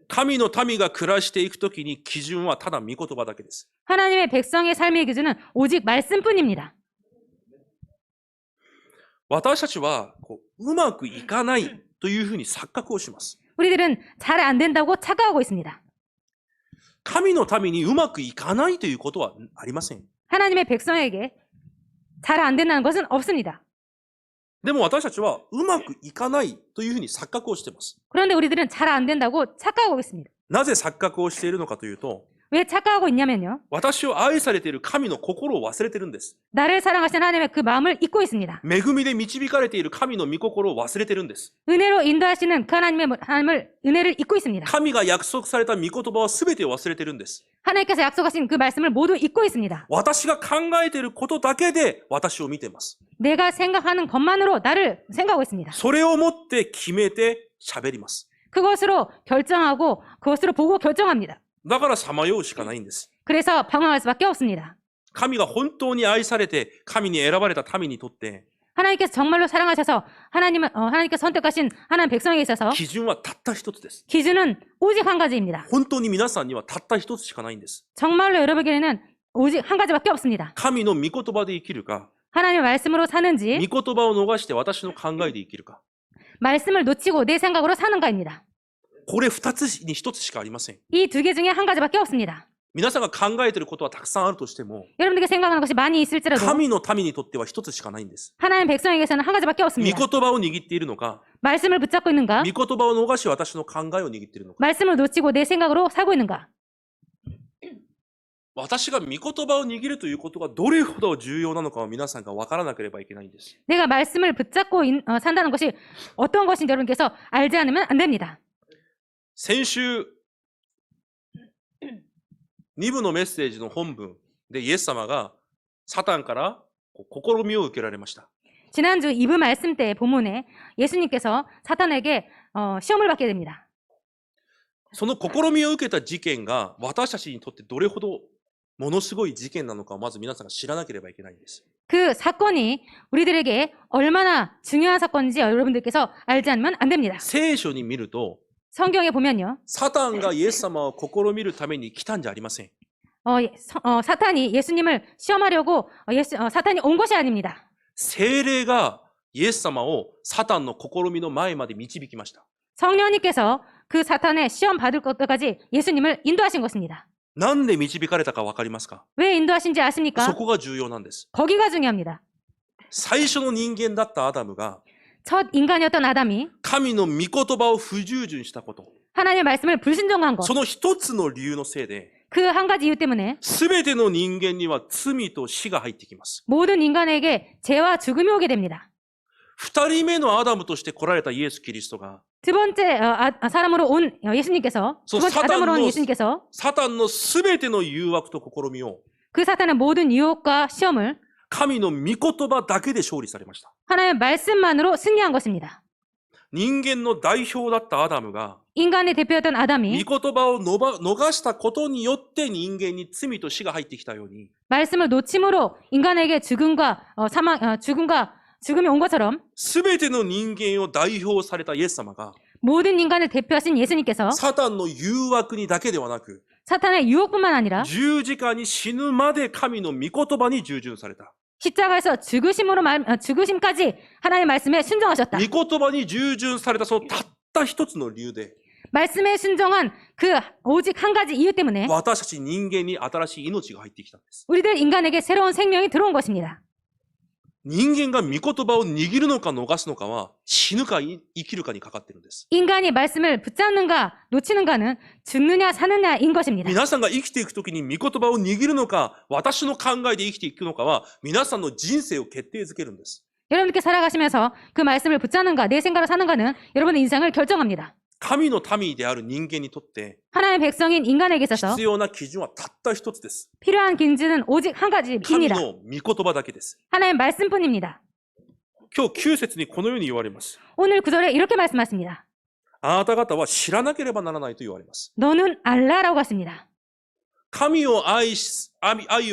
神の民が暮らしていくときに基準はただ御言葉だけです。 하나님의 백성의 삶의 기준은 오직 말씀뿐입니다. 私たちはうまくいかないというふうに錯覚をします。 우리들은 잘 안 된다고 착각하고 있습니다. 神の民にうまくいかないということはありません。 하나님의 백성에게 잘 안 된다는 것은 없습니다. でも私たちはうまくいかないというふうに錯覚をしています。 그런데 우리들은 잘 안 된다고 착각하고 있습니다. なぜ錯覚をしているのかというと、왜 착각하고 있냐면요. 私を愛されている神の心を忘れてるんです。 나를 사랑하시는 하나님의 그 마음을 잊고 있습니다. 恵みで導かれている神の御心を忘れてるんです。 은혜로 인도하시는 그 하나님을 은혜를 잊고 있습니다. 神が約束された御言葉は全てを忘れてるんです。 하나님께서 약속하신 그 말씀을 모두 잊고 있습니다. 私が考えていることだけで私を見ています。 내가 생각하는 것만으로 나를 생각하고 있습니다. それをもって決めて喋ります。 그것으로 결정하고 그것으로 보고 결정합니다. だからさまようしかないんです。 그래서 방황할 수밖에 없습니다. 神が本当に愛されて神に選ばれた民にとって 하나님께서 정말로 사랑하셔서 하나님께서 선택하신 하나님 백성에게 있어서 基準はたった一つです。 기준은 오직 한 가지입니다. 本当に皆さんにはたった一つしかないんです。 정말로 여러분에게는 오직 한 가지밖에 없습니다. 神の御言葉で生きるか、 하나님의 말씀으로 사는지 御言葉を逃して私の考えで生きるか。 말씀을 놓치고 내 생각으로 사는가입니다. これ二つに一つしかありません。 이 두 개 중에 한 가지밖에 없습니다. 皆さんが考えていることはたくさんあるとしても、 여러분들께 생각하는 것이 많이 있을지라도 神の民にとっては一つしかないんです。 하나님 백성에게서는 한 가지밖에 御 없습니다. 言葉を握っているのか、 말씀을 붙잡고 있는가? 御言葉を逃し私の考えを握っているのか。 말씀을 놓치고 내 생각으로 살고 있는가? 私が御言葉を握るということがどれほど重要なのかを皆さんが分からなければいけないんです。 내가 말씀을 붙잡고 산다는 것이 어떤 것인지 여러분께서 알지 않으면 안 됩니다. 先週、2部のメッセージの本文でイエス様がサタンから試みを受けられました。 지난주 2부 말씀 때 본문에 예수님께서 사탄에게 시험을 받게 됩니다. その試みを受けた事件が私たちにとってどれほどものすごい事件なのかをまず皆さんが知らなければいけないんです。 그 사건이 우리들에게 얼마나 중요한 사건인지 여러분들께서 알지 않으면 안 됩니다. 聖書に見ると 성경에 보면요. サタンがイエス様を試みるために来たんじゃありません。 사탄이 예수님을 시험하려고 사탄이 온 것이 아닙니다. 聖霊がイエス様をサタンの試みの前まで導きました。 성령님께서 그 사탄의 시험 받을 것까지 예수님을 인도하신 것입니다. なんで導かれたか分かりますか？ 왜 인도하신지 아십니까? そこが重要なんです。 거기가 중요합니다. 最初の人間だったアダムが 첫 인간이었던 아담이 神の御言葉を不従順したこと、 하나님의 말씀을 불순종한 것, その一つの理由のせいで 그 한 가지 이유 때문에 全ての人間には罪と死が入ってきます。 모든 인간에게 죄와 죽음이 오게 됩니다. 二人目のアダムとして来られたイエス・キリストが 두 번째 사람으로 온 예수님께서, 두 번째 아담으로 온 예수님께서 サタンの全ての誘惑と試みを 그 사탄의 모든 유혹과 시험을 神の御言葉だけで勝利されました。 하나님의 말씀만으로 승리한 것입니다. 人間の代表だったアダムが 인간의 대표였던 아담이 御言葉を逃したことによって人間に罪と死が入ってきたように 말씀을 놓침으로 인간에게 죽음이 온 것처럼 全ての人間を代表されたイエス様が 모든 인간을 대표하신 예수님께서 サタンの誘惑にだけではなく 사탄의 유혹뿐만 아니라 十字架に死ぬまで神の御言葉に従順された。 십자가에서 죽으심까지 하나님의 말씀에 순종하셨다. 御言葉に従順されたそのたった一つの理由で 말씀에 순종한 그 오직 한 가지 이유 때문에 私たち人間に新しい命が入ってきたんです。 우리들 인간에게 새로운 생명이 들어온 것입니다. 人間が御言葉を握るのか逃すのかは死ぬか生きるかにかかっているんです。 인간이 말씀을 붙잡는가 놓치는가는 죽느냐 사느냐인 것입니다. 皆さんが生きていくときに御言葉を握るのか私の考えで生きていくのかは皆さんの人生を決定づけるんです。 여러분께 살아가시면서 그 말씀을 붙잡는가 내 생각으로 사는가는 여러분의 인생을 결정합니다. 神の民である人間にとって 하나님의 백성인 인간에게 있어서 必要な基準はたった一つです。 필요한 기준은 오직 한 神 가지입니다. の御言葉だけです。 하나님의 말씀뿐입니다. 今日9節にこのように言われます。 오늘 구절에 이렇게 말씀하십니다. あなた方は知らなければならないと言われます。 너는 알라라고 하십니다. 神を愛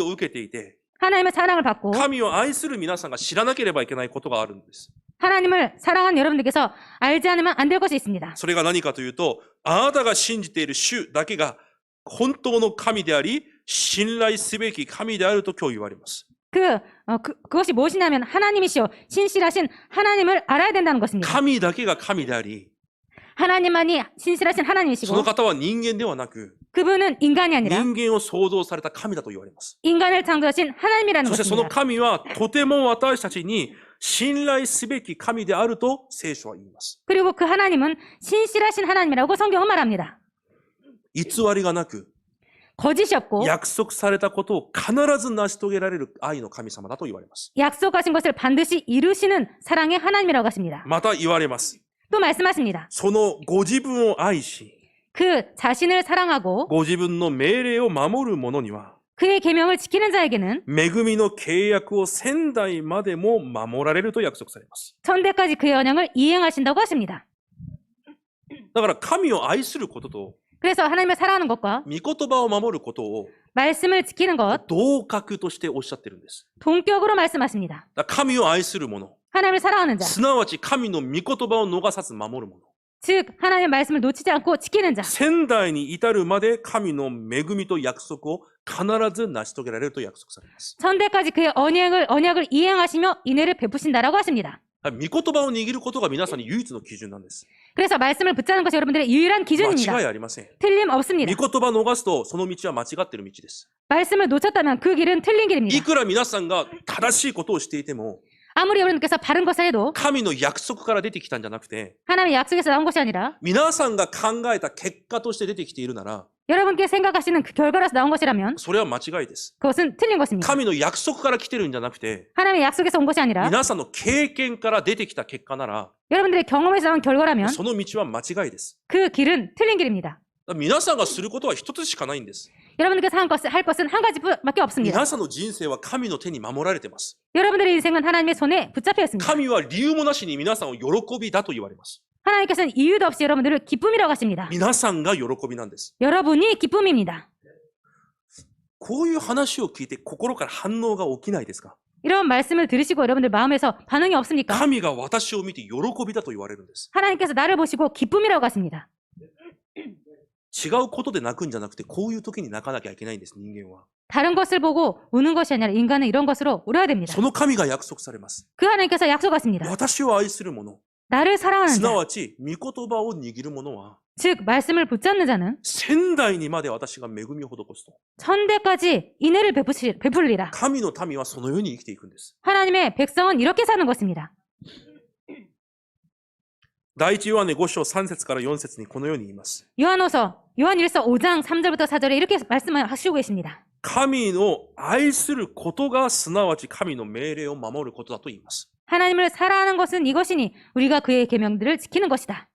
を受けていて、 하나님의 사랑을 받고 神を愛する皆さんが知らなければいけないことがあるんです。 하나님을 사랑하는 여러분들께서 알지 않으면 안 될 것이 있습니다. それが何かというと、あなたが信じている主だけが本当の神であり、信頼すべき神であると今日言われます。 그것이 무엇이냐면 하나님이시오 신실하신 하나님을 알아야 된다는 것입니다. 神だけが神であり、 하나님만이 신실하신 そ 하나님이시고 の方は人間ではなく、 그분은 인간이 아니라 人間を創造された神だと言われます。 인간을 창조하신 하나님이라는 そしてその 것입니다. 神はとても私たちに信頼すべき神であると聖書は言います。 그리고 그 하나님은 신실하신 하나님이라고 성경은 말합니다. 偽りがなく、 거짓이 없고 約束されたことを必ず成し遂げられる愛の神様だと言われます。 약속하신 것을 반드시 이루시는 사랑의 하나님이라고 하십니다. また言われます。 또 말씀하십니다. そのご自分を愛し、 그 자신을 사랑하고 ご自分の命令を守る者には、 그의 계명을 지키는 자에게는 恵みの契約を千代までも守られると約束されます。 천대까지 그의 언약을 이행하신다고 하십니다. だから神を愛することと、 그래서 하나님을 사랑하는 것과 御言葉を守ることを 말씀을 지키는 것 同格としておっしゃってるんです。 동격으로 말씀하십니다. だから神を愛する者、 하나님을 사랑하는 자, すなわち神の御言葉を逃さず守る者、 즉 하나님의 말씀을 놓치지 않고 지키는 자, 千代に至るまで神の恵みと約束を必ず成し遂げられると約束されます。 천대까지 그의 언약을 이행하시며 인애를 베푸신다라고 하십니다. 御言葉を握ることが皆さんに唯一の基準なんです。 그래서 말씀을 붙잡는 것이 여러분들의 유일한 間 기준입니다. 違いありません。 틀림없습니다. 御言葉を逃すとその道は間違っている道です。 말씀을 놓쳤다면 그 길은 틀린 い 길입니다. くら皆さんが正しいことをしていても、 아무리 여러분께서 바른 것을 해도 神の約束から出てきたんじゃなくて、 하나님의 약속에서 나온 것이 아니라 皆さんが考えた結果として出てきているなら、 여러분께 생각하시는 그 결과로서 나온 것이라면 それは間違いです。 그것은 틀린 것입니다. 神の約束から来てるんじゃなくて、 하나님의 약속에서 온 것이 아니라 皆さんの経験から出てきた結果なら、 여러분들의 경험에서 나온 결과라면 その道は間違いです。 그 길은 틀린 길입니다. だから皆さんがすることは一つしかないんです。 여러분들께서 할 것은 한 가지밖에 없습니다. 皆さんの人生は神の手に守られています。 여러분들의 인생은 하나님의 손에 붙잡혀 있습니다. 神は理由もなしに皆さんを喜びだと言われます。 하나님께서는 이유도 없이 여러분들을 기쁨이라고 하십니다. 皆さんが喜びなんです。 여러분이 기쁨입니다. こういう話を聞いて心から反応が起きないですか？ 이런 말씀을 들으시고 여러분들 마음에서 반응이 없습니까? 神が私を見て喜びだと言われるんです。 하나님께서 나를 보시고 기쁨이라고 하십니다. 違うことで泣くんじゃなくて、こういう時に泣かなきゃいけないんです、人間は。 다른 것을 보고 우는 것이 아니라 인간은 이런 것으로 울어야 됩니다. その神が約束されます。 그 하나님께서 약속하십니다. 私を愛する者、 나를 사랑하는 すな 자, わち御言葉を握る者は、 즉 말씀을 붙잡는 자는 千代にまで私が恵みを施すと。 천대까지 인애를 베풀리라. 神の民はそのように生きていくんです。 하나님의 백성은 이렇게 사는 것입니다. 第一ヨハネ5章3節から4節にこのように言います。 요한일서 5장 3절부터 4절에 이렇게 말씀을 하시고 계십니다. 神の愛することがすなわち神の命令を守ることだと言います。 하나님을 사랑하는 것은 이것이니 우리가 그의 계명들을 지키는 것이다.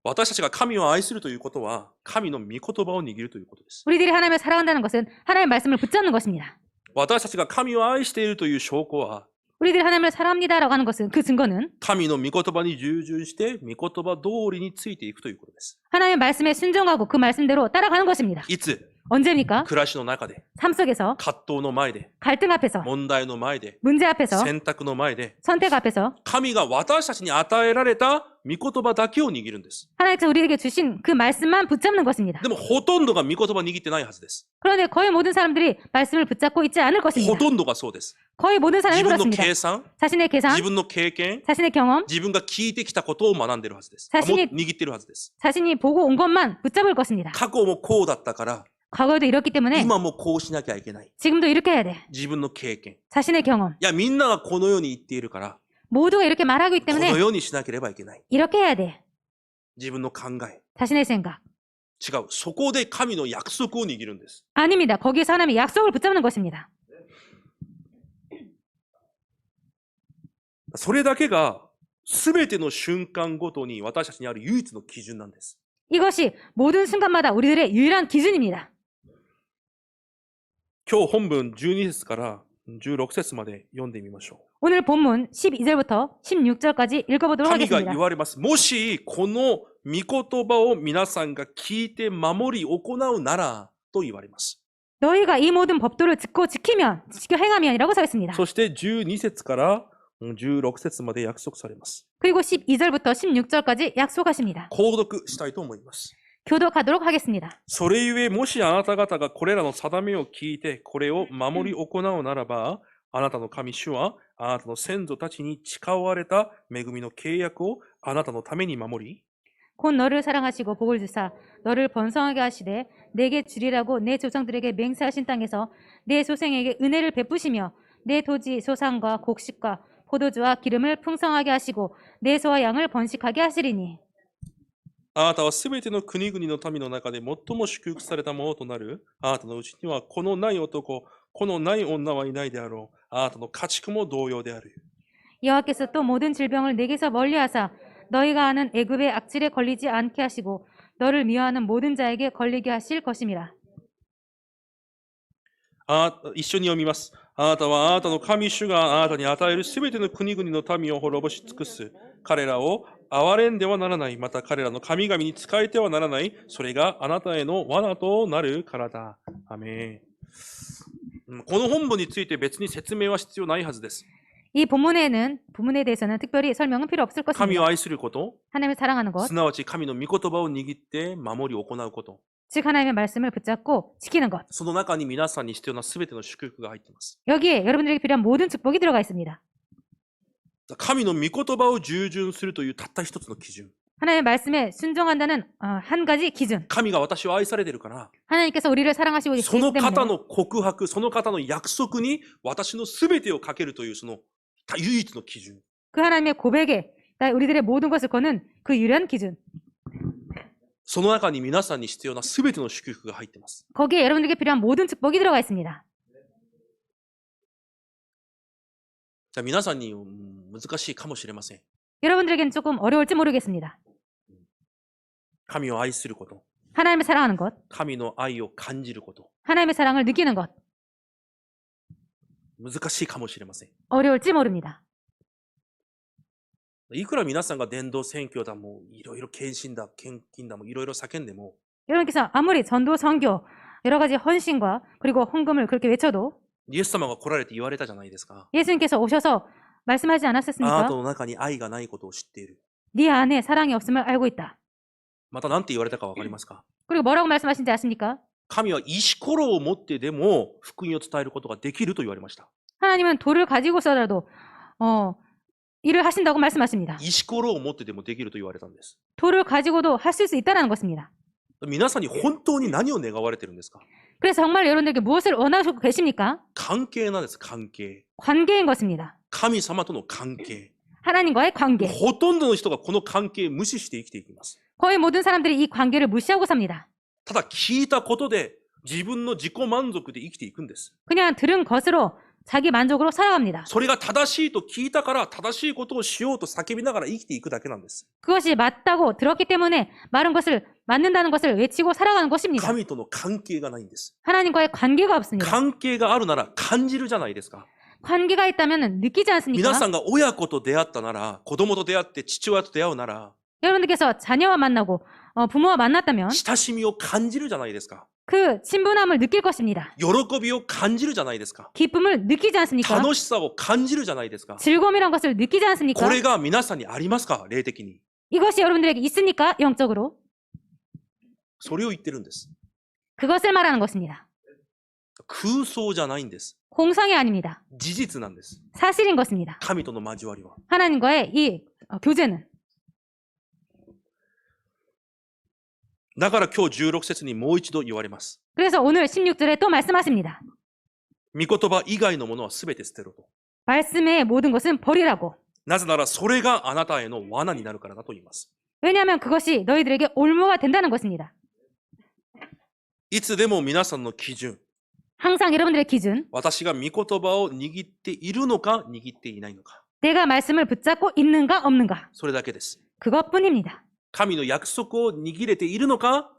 私たちが神を愛するということは、神の御言葉を握るということです。 우리들이 하나님을 사랑한다는 것은 하나님의 말씀을 붙잡는 것입니다. 私たちが神を愛しているという証拠は、 우리들이 하나님을 사랑합니다라고 하는 것은 그 증거는 神の御言葉に従順して、御言葉通りについていくということです。 하나님의 말씀에 순종하고 그 말씀대로 따라가는 것입니다. いつ、 언제입니까? 暮らしの中で、 삶 속에서 葛藤の前で、 갈등 앞에서 問題の前で、 문제 앞에서 選択の前で、 선택 앞에서 神が私たちに与えられた御言葉だけを握るんです。 하나님께서 우리에게 주신 그 말씀만 붙잡는 것입니다. でもほとんどが御言葉握ってないはずです。 그런데 거의 모든 사람들이 말씀을 붙잡고 있지 않을 ほ 것입니다. とんどがそうです。 거의 모든 自 사람이 分の 그렇습니다. 計算、 자신의 계산, 自分の経験、 자신의 경험, 自分が聞いてきたことを学んでるはずです。자신이 握ってるはずです。 자신이 보고 온 것만 붙잡을 것입니다. 過去もこうだったから、 과거에도 이렇기 때문에 今もこうしなきゃいけない。 지금도 이렇게 해야 돼. 自分の経験。 자신의 경험. いや、みんながこのように言っているから、 모두가 이렇게 말하기 こ 때문에 のようにしなければいけない。 이렇게 해야 돼. 自分の考え。 자신의 생각. 違う。そこで神の約束を握るんです。 아닙니다. 거기에서 하나님의 약속을 붙잡는 것입니다. それだけが全ての瞬間ごとに私たちにある唯一の基準なんです。 이것이 모든 순간마다 우리들의 유일한 기준입니다. 今日本文12節から16節まで読んでみましょう。 오늘 본문 12절부터 16절까지 읽어보도록 神が 하겠습니다. 言われます。もしこの御言葉を皆さんが聞いて守り行うならと言われます。 너희가 이 모든 법도를 듣고 지켜 행하면이라고 써 있습니다. そして12節から16節まで約束されます。 그리고 12절부터 16절까지 약속하십니다. 購読したいと思います。 교독하도록 하겠습니다. それゆえもしあなた方がこれらの定めを聞いてこれを守り行うならば、あなたの神主はあなたの先祖たちに誓われた恵みの契約をあなたのために守り、 곧 너를 사랑하시고 복을 주사 너를 번성하게 하시되 내게 주리라고 내 조상들에게 맹세하신 땅에서 내 소생에게 은혜를 베푸시며 내 토지 소산과 곡식과 포도주와 기름을 풍성하게 하시고 내 소와 양을 번식하게 하시리니. あなたはすべての国々の民の中で最も祝福されたものとなる。あなたのうちにはこのない男、このない女はいないであろう。あなたの家畜も同様である。 여호와께서 또 모든 질병을 내게서 멀리하사 너희가 아는 애굽의 악질에 걸리지 않게 하시고 너를 미워하는 모든 자에게 걸리게 하실 것임이라. 一緒に読みます。あなたはあなたの神主があなたに与えるすべての国々の民を滅ぼし尽くす。彼らを憐れんではならない。また彼らの神々に仕えてはならない。それがあなたへの罠となるからだ。アメン。この本文について別に説明は必要ないはずです。 이 본문에 대해서는 특별히 설명은 필요 없을 神を 것입니다. 愛すること、 하나님을 사랑하는 것, すなわち神の御言葉を握って守り行うこと、 즉 하나님의 말씀을 붙잡고 지키는 것. その中に皆さんに必要なすべての祝福が入っています。 여기에 여러분들에게 필요한 모든 축복이 들어가 있습니다. 神の御言葉を従順するというたった一つの基準。 하나님의 말씀에 순종한다는 한 가지 기준. 神が私を愛されているから、 하나님께서 우리를 사랑하시고 その 계시기 方 때문에 の告白、その方の約束に私のすべてをかけるというその唯一の基準。 그 하나님의 고백에 우리들의 모든 것을 거는 그 유일한 기준. その中に皆さんに必要なすべての祝福が入っています。 거기에 여러분들에게 필요한 모든 축복이 들어가 있습니다. じゃあ皆さんに難しいかもしれません。 여러분들에게는 조금 어려울지 모르겠습니다. 神を愛すること、 하나님을 사랑하는 것, 神の愛を感じること、 하나님의 사랑을 느끼는 것, 難しいかもしれません。 어려울지 모릅니다. いくら皆さんが伝道宣教だもいろいろ献身だ献金だもいろいろ叫んでも 여러분께서 아무리 전도, 선교, 여러 가지 헌신과 그리고 헌금을 그렇게 외쳐도 イエス様が来られて言われたじゃないですか。 예수님께서 오셔서 말씀하지 あなた 않았었습니까? の中に愛がないことを知っている。 네 안에 사랑이 없음을 알고 있다. また何て言われたかわかりますか？ 그리고 뭐라고 말씀하신지 아십니까? 神は石ころを持ってでも福音を伝えることができると言われました。 하나님은 돌을 가지고서라도 일을 하신다고 말씀하십니다. 石ころを持ってでもできると言われたんです。 돌을 가지고도 하실 수 있다는 것입니다. 皆さんに本当に何を願われてるんですか？ 그래서 정말 여러분들에게 무엇을 원하고 계십니까? 関係なんです。関係。 관계인 것입니다. 神様との関係。 하나님과의 관계. ほとんどの人がこの関係を無視して生きていきます。 거의 모든 사람들이 이 관계를 무시하고 삽니다. ただ聞いたことで自分の自己満足で生きていくんです。 그냥 들은 것으로 자기 만족으로 살아갑니다. それが正しいと聞いたから正しいことをしようと叫びながら生きていくだけなんです。 그것이 맞다고 들었기 때문에 말한 것을 맞는다는 것을 외치고 살아가는 것입니다. 神との関係がないんです。 하나님과의 관계가 없습니다. 関係があるなら感じるじゃないですか。 관계가 있다면 느끼지 않습니까? 皆さんが親子と出会ったなら、子供と出会って父親と出会うなら、 여러분들께서 자녀와 만나고 부모와 만났다면 親しみを感じるじゃないですか。 그 친분함을 느낄 것입니다. 喜びを感じるじゃないですか。 기쁨을 느끼지 않습니까? 楽しさを感じるじゃないですか。 즐거움이란 것을 느끼지 こ 않습니까? れが皆さんにありますか？霊的に。 이것이 여러분들에게 있습니까? 영적으로? それを言ってるんです。 그것을 말하는 것입니다. 空想じゃないんです。 공상이 아닙니다. 事実なんです。 사실인 것입니다. 神との交わりは。 하나님과의 이 교제는. だから今日16節にもう一度言われます。 그래서 오늘 16절에 또 말씀하십니다. 御言葉以外のものはすべて捨てろと。 말씀의 모든 것은 버리라고. なぜならそれがあなたへの罠になるからだと言います。 왜냐하면 그것이 너희들에게 올무가 된다는 것입니다. いつでも皆さんの基準、 항상 여러분들의 기준, 私が御言葉を握っているのか握っていないのか、 내가 말씀을 붙잡고 있는가 없는가. それだけです。 그것뿐입니다. 神の約束を握れているのか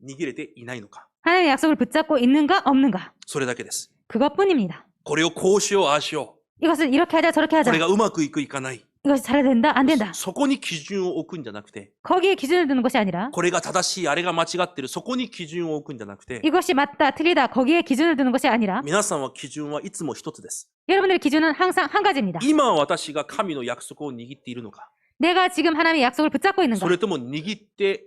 握れていないのか、 하나님의 약속을 붙잡고 있는가 없는가. それだけです。 그것뿐입니다. これをこうしようああしよ 이것을 이렇게 하자 저렇게 う、 하자. これがうまくいくいかない、 이것이 잘해야 된다 안 된다. そこに基準を置くんじゃなくて、 거기에 기준을 두는 것이 아니라 これが正しいあれが間違ってる、そこに基準を置くんじゃなくて、 이것이 맞다 틀리다 거기에 기준을 두는 것이 아니라 皆さんは基準はいつも一つです。 여러분들의 기준은 항상 한 가지입니다. 今私が神の約束を握っているのか、 내가 지금 하나님의 약속을 붙잡고 있는가. それとも握って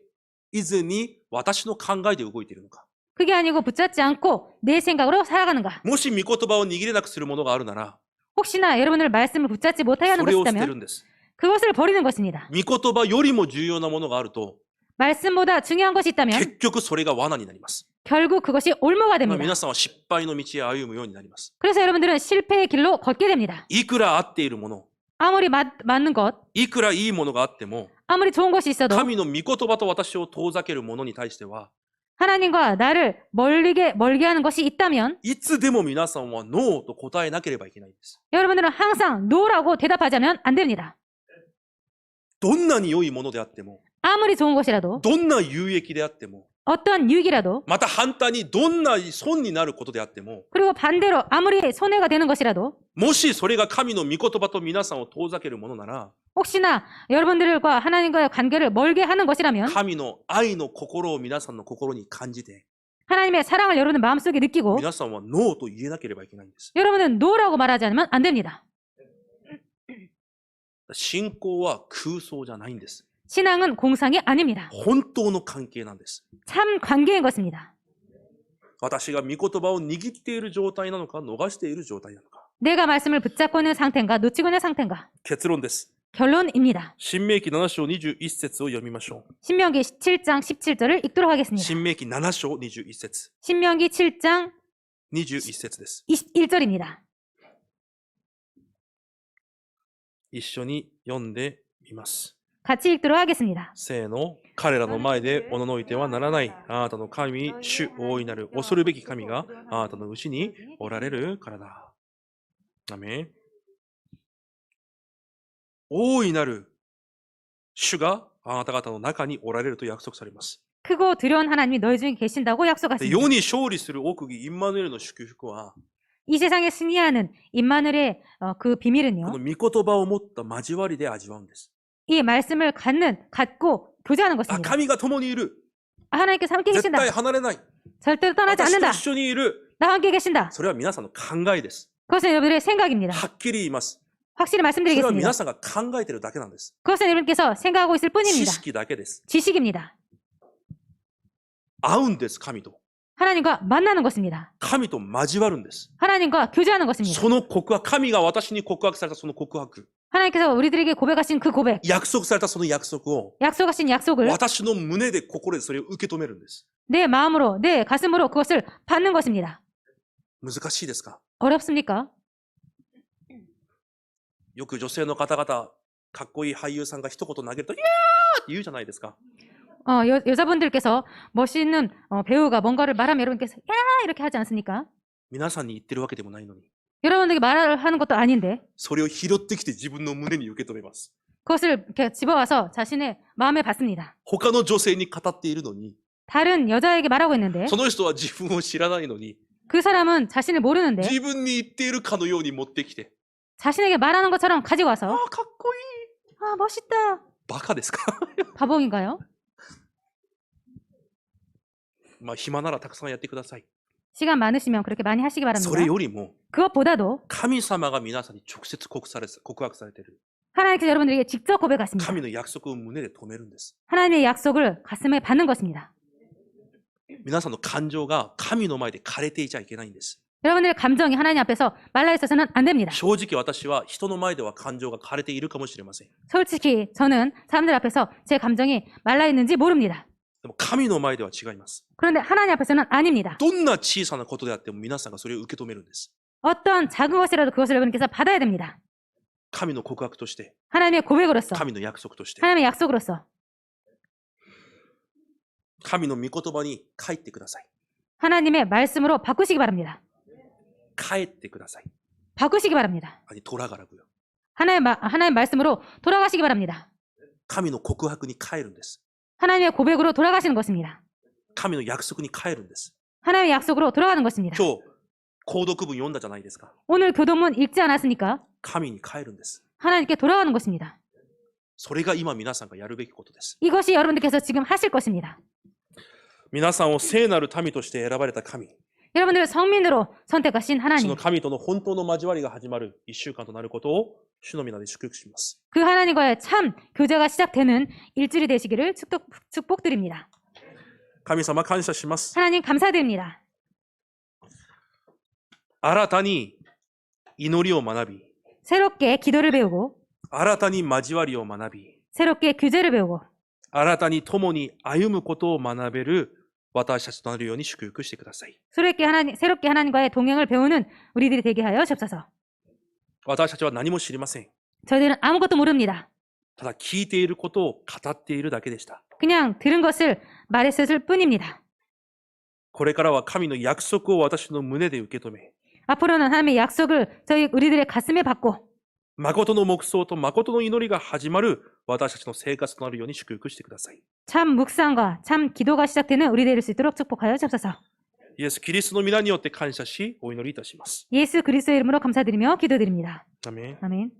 いずに私の考えで動いているのか。 그게 아니고 붙잡지 않고 내 생각으로 살아가는가. もし御言葉を握れなくするものがあるなら、 혹시나 여러분들 말씀을 붙잡지 못하게 하는 それ 것이 を捨てる 있다면 んです。 그것을 버리는 것입니다. 御言葉よりも重要なものがあると、 말씀보다 중요한 것이 있다면 結局それが罠になります。 결국 그것이 올무가 됩니다. 皆さんは失敗の道へ歩むようになります。 그래서 여러분들은 실패의 길로 걷게 됩니다. いくら合っているもの、 아무리 맞는 것, いくらいいものがあっても、 아무리 좋은 것이 있어도 神の御言葉と私を遠ざけるものに対しては、 하나님과 나를 멀게 하는 것이 있다면 いつでも皆さんはノーと答えなければいけないんです。 여러분들은 항상 노라고 대답하자면 안 됩니다. どんなに良いものであっても、 아무리 좋은 것이라도 どんな有益であっても、 어떤 유익이라도 また反対にどんな損になることであっても、 그리고 반대로 아무리 손해가 되는 것이라도 もしそれが神の御言葉と皆さんを遠ざけるものなら、 혹시나 여러분들과 하나님과의 관계를 멀게 하는 것이라면 神の愛の心を皆さんの心に感じて、 하나님의 사랑을 여러분의 마음속에 느끼고 皆さんはノーと言えなければいけないんです。 여러분은 노라고 말하지 않으면 안 됩니다. 信仰は空想じゃないんです。 신앙은 공상이 아닙니다. 本当の関係なんです。 참 관계인 것입니다. 私が御言葉を握っている状態なのか、逃している状態なのか。 내가 말씀을 붙잡고 있는 상태인가 놓치고 있는 상태인가. 結論です。 결론입니다. 新明記7章21節を読みましょう。 신명기 7장 17절을 읽도록 하겠습니다. 新明記7章21節。 신명기 7장 21節です。 21절입니다. 一緒に読んでみます。 같이 읽도록 하겠습니다. せーの、彼らの前でおののいてはならない。あなたの神、主大いなる恐るべき神があなたのうちにおられるからだ。アメン。大いなる主があなた方の中におられると約束されます。 크고 두려운 하나님이 너희 중에 계신다고 で 약속하십니다. 世に勝利する奥義インマヌエルの祝福は、 이 세상에 승리하는 임마누엘의 그 こ 비밀은요. の御言葉を持った交わりで味わうんです。 이 말씀을 갖고 교제하는 あ、 것입니다. 神が共にいる。 하나님께서 함께 絶 계신다. 対離れない。 절대로 떠나지 私と 않는다. 一緒にいる。 나와 함께 계신다. それは皆さんの考えです。 그것은 여러분들의 생각입니다. はっきり言います。 확실히 それは 말씀드리겠습니다. 皆さんが考えているだけなんです。 그것은 여러분께서 생각하고 있을 知 뿐입니다. 識だけです。 지식입니다. 会うんです、神と。 하나님과 만나는 것입니다. 神と交わるんです。 하나님과 교제하는 것입니다. その告白、神が私に告白されたその告白、 하나님께서 우리들에게 고백하신 그 고백, 約束されたその約束を、 약속하신 약속을 私の胸で心でそれを受け止めるんです。 내 마음으로, 내 가슴으로 그것을 받는 것입니다. 難しいですか？ 어렵습니까? よく女性の方々、かっこいい俳優さんが一言投げると、いやーって言うじゃないですか。 여자분들께서 멋있는 배우가 뭔가를 말하면 여러분께서 야 이렇게 하지 않습니까? 皆さんに言ってるわけでもないのに、 여러분들에게 말을 하는 것도 아닌데 それを拾ってきて自分の胸に受け止めます。 그것을 이렇게 집어와서 자신의 마음에 받습니다. 他の女性に語っているのに、 다른 여자에게 말하고 있는데 その人は自分を知らないのに、 그 사람은 자신을 모르는데 自分に言っているかのように持ってきて、 자신에게 말하는 것처럼 가지고 あ 와서 あ、かっこいい。 아 멋있다. バカですか？ 바보인가요? まあ、暇ならたくさんやってください。 시간 많으시면 그렇게 많이 하시기 そ 바랍니다. れよりも、 그것보다도 神様が皆さんに直接告白されている。 하나님께서 여러분들에게 직접 고백하십니다. 神の約束を胸で止めるんです。 하나님의 약속을 가슴에 받는 것입니다. 皆さんの感情が神の前で枯れていちゃいけないんです。 여러분들의 감정이 하나님 앞에서 말라 있어서는 안 됩니다. 正直私は人の前では感情が枯れているかもしれません。 솔직히 저는 사람들 앞에서 제 감정이 말라 있는지 모릅니다. でも神の前では違います。 그런데 하나님 앞에서는 아닙니다. どんな小さなことであっても皆さんがそれを受け止めるんです。 어떤 작은 것이라도 그것을 여러분께서 받아야 됩니다. 神の告白として、 하나님의 고백으로서, 神の約束として、 하나님의 약속으로서 神の御言葉に帰ってください。 하나님의 말씀으로 바꾸시기 바랍니다. 帰ってください。 바꾸시기 바랍니다. 아니, 돌아가라고요. 하나님 말씀으로 돌아가시기 바랍니다. 神の告白に帰るんです。 하나님의 고백으로 돌아가시는 것입니다. 神の約束に帰るんです。 하나님의 약속으로 돌아가는 것입니다. 今日、購読文読んだじゃないですか。 오늘 교도문 읽지 않았습니까? 神に帰るんです。 하나님께 돌아가는 것입니다. それが今皆さんがやるべきことです。 이것이 여러분들께서 지금 하실 것입니다. 皆さんを聖なる民として選ばれた神。 여러분들을 성민으로 선택하신 そ 하나님, の神との本当の交わりが始まる1週間となることを主の皆で祝福します。 그 하나님과의 참 교제가 시작되는 일주일이 되시기를 축복드립니다. 神様感謝します。 하나님 감사드립니다. 新たに祈りを学び、 새롭게 기도를 배우고, 新たに交わりを学び、 새롭게 교제를 배우고, 新たに共に歩むことを学べる私たちとなるように祝福してください。 새롭게 하나님과의 동행을 배우는 우리들이 되게 하여 주옵소서. 私たちは何も知りません。 저희들은 아무것도 모릅니다. ただ聞いていることを語っているだけでした。 그냥 들은 것을 말했을 뿐입니다. これからは神の約束を私の胸で受け止め、 앞으로는 하나님의 약속을 우리들의 가슴에 받고 誠の黙想と誠の祈りが始まる私たちの生活となるように祝福してください。 참 묵상과 참 기도가 시작되는 우리 될 수 있도록 축복하여 주옵소서. イエス・キリストの皆によって感謝し、お祈りいたします。 예수 그리스도의 이름으로 감사드리며 기도드립니다. アメン。 아멘.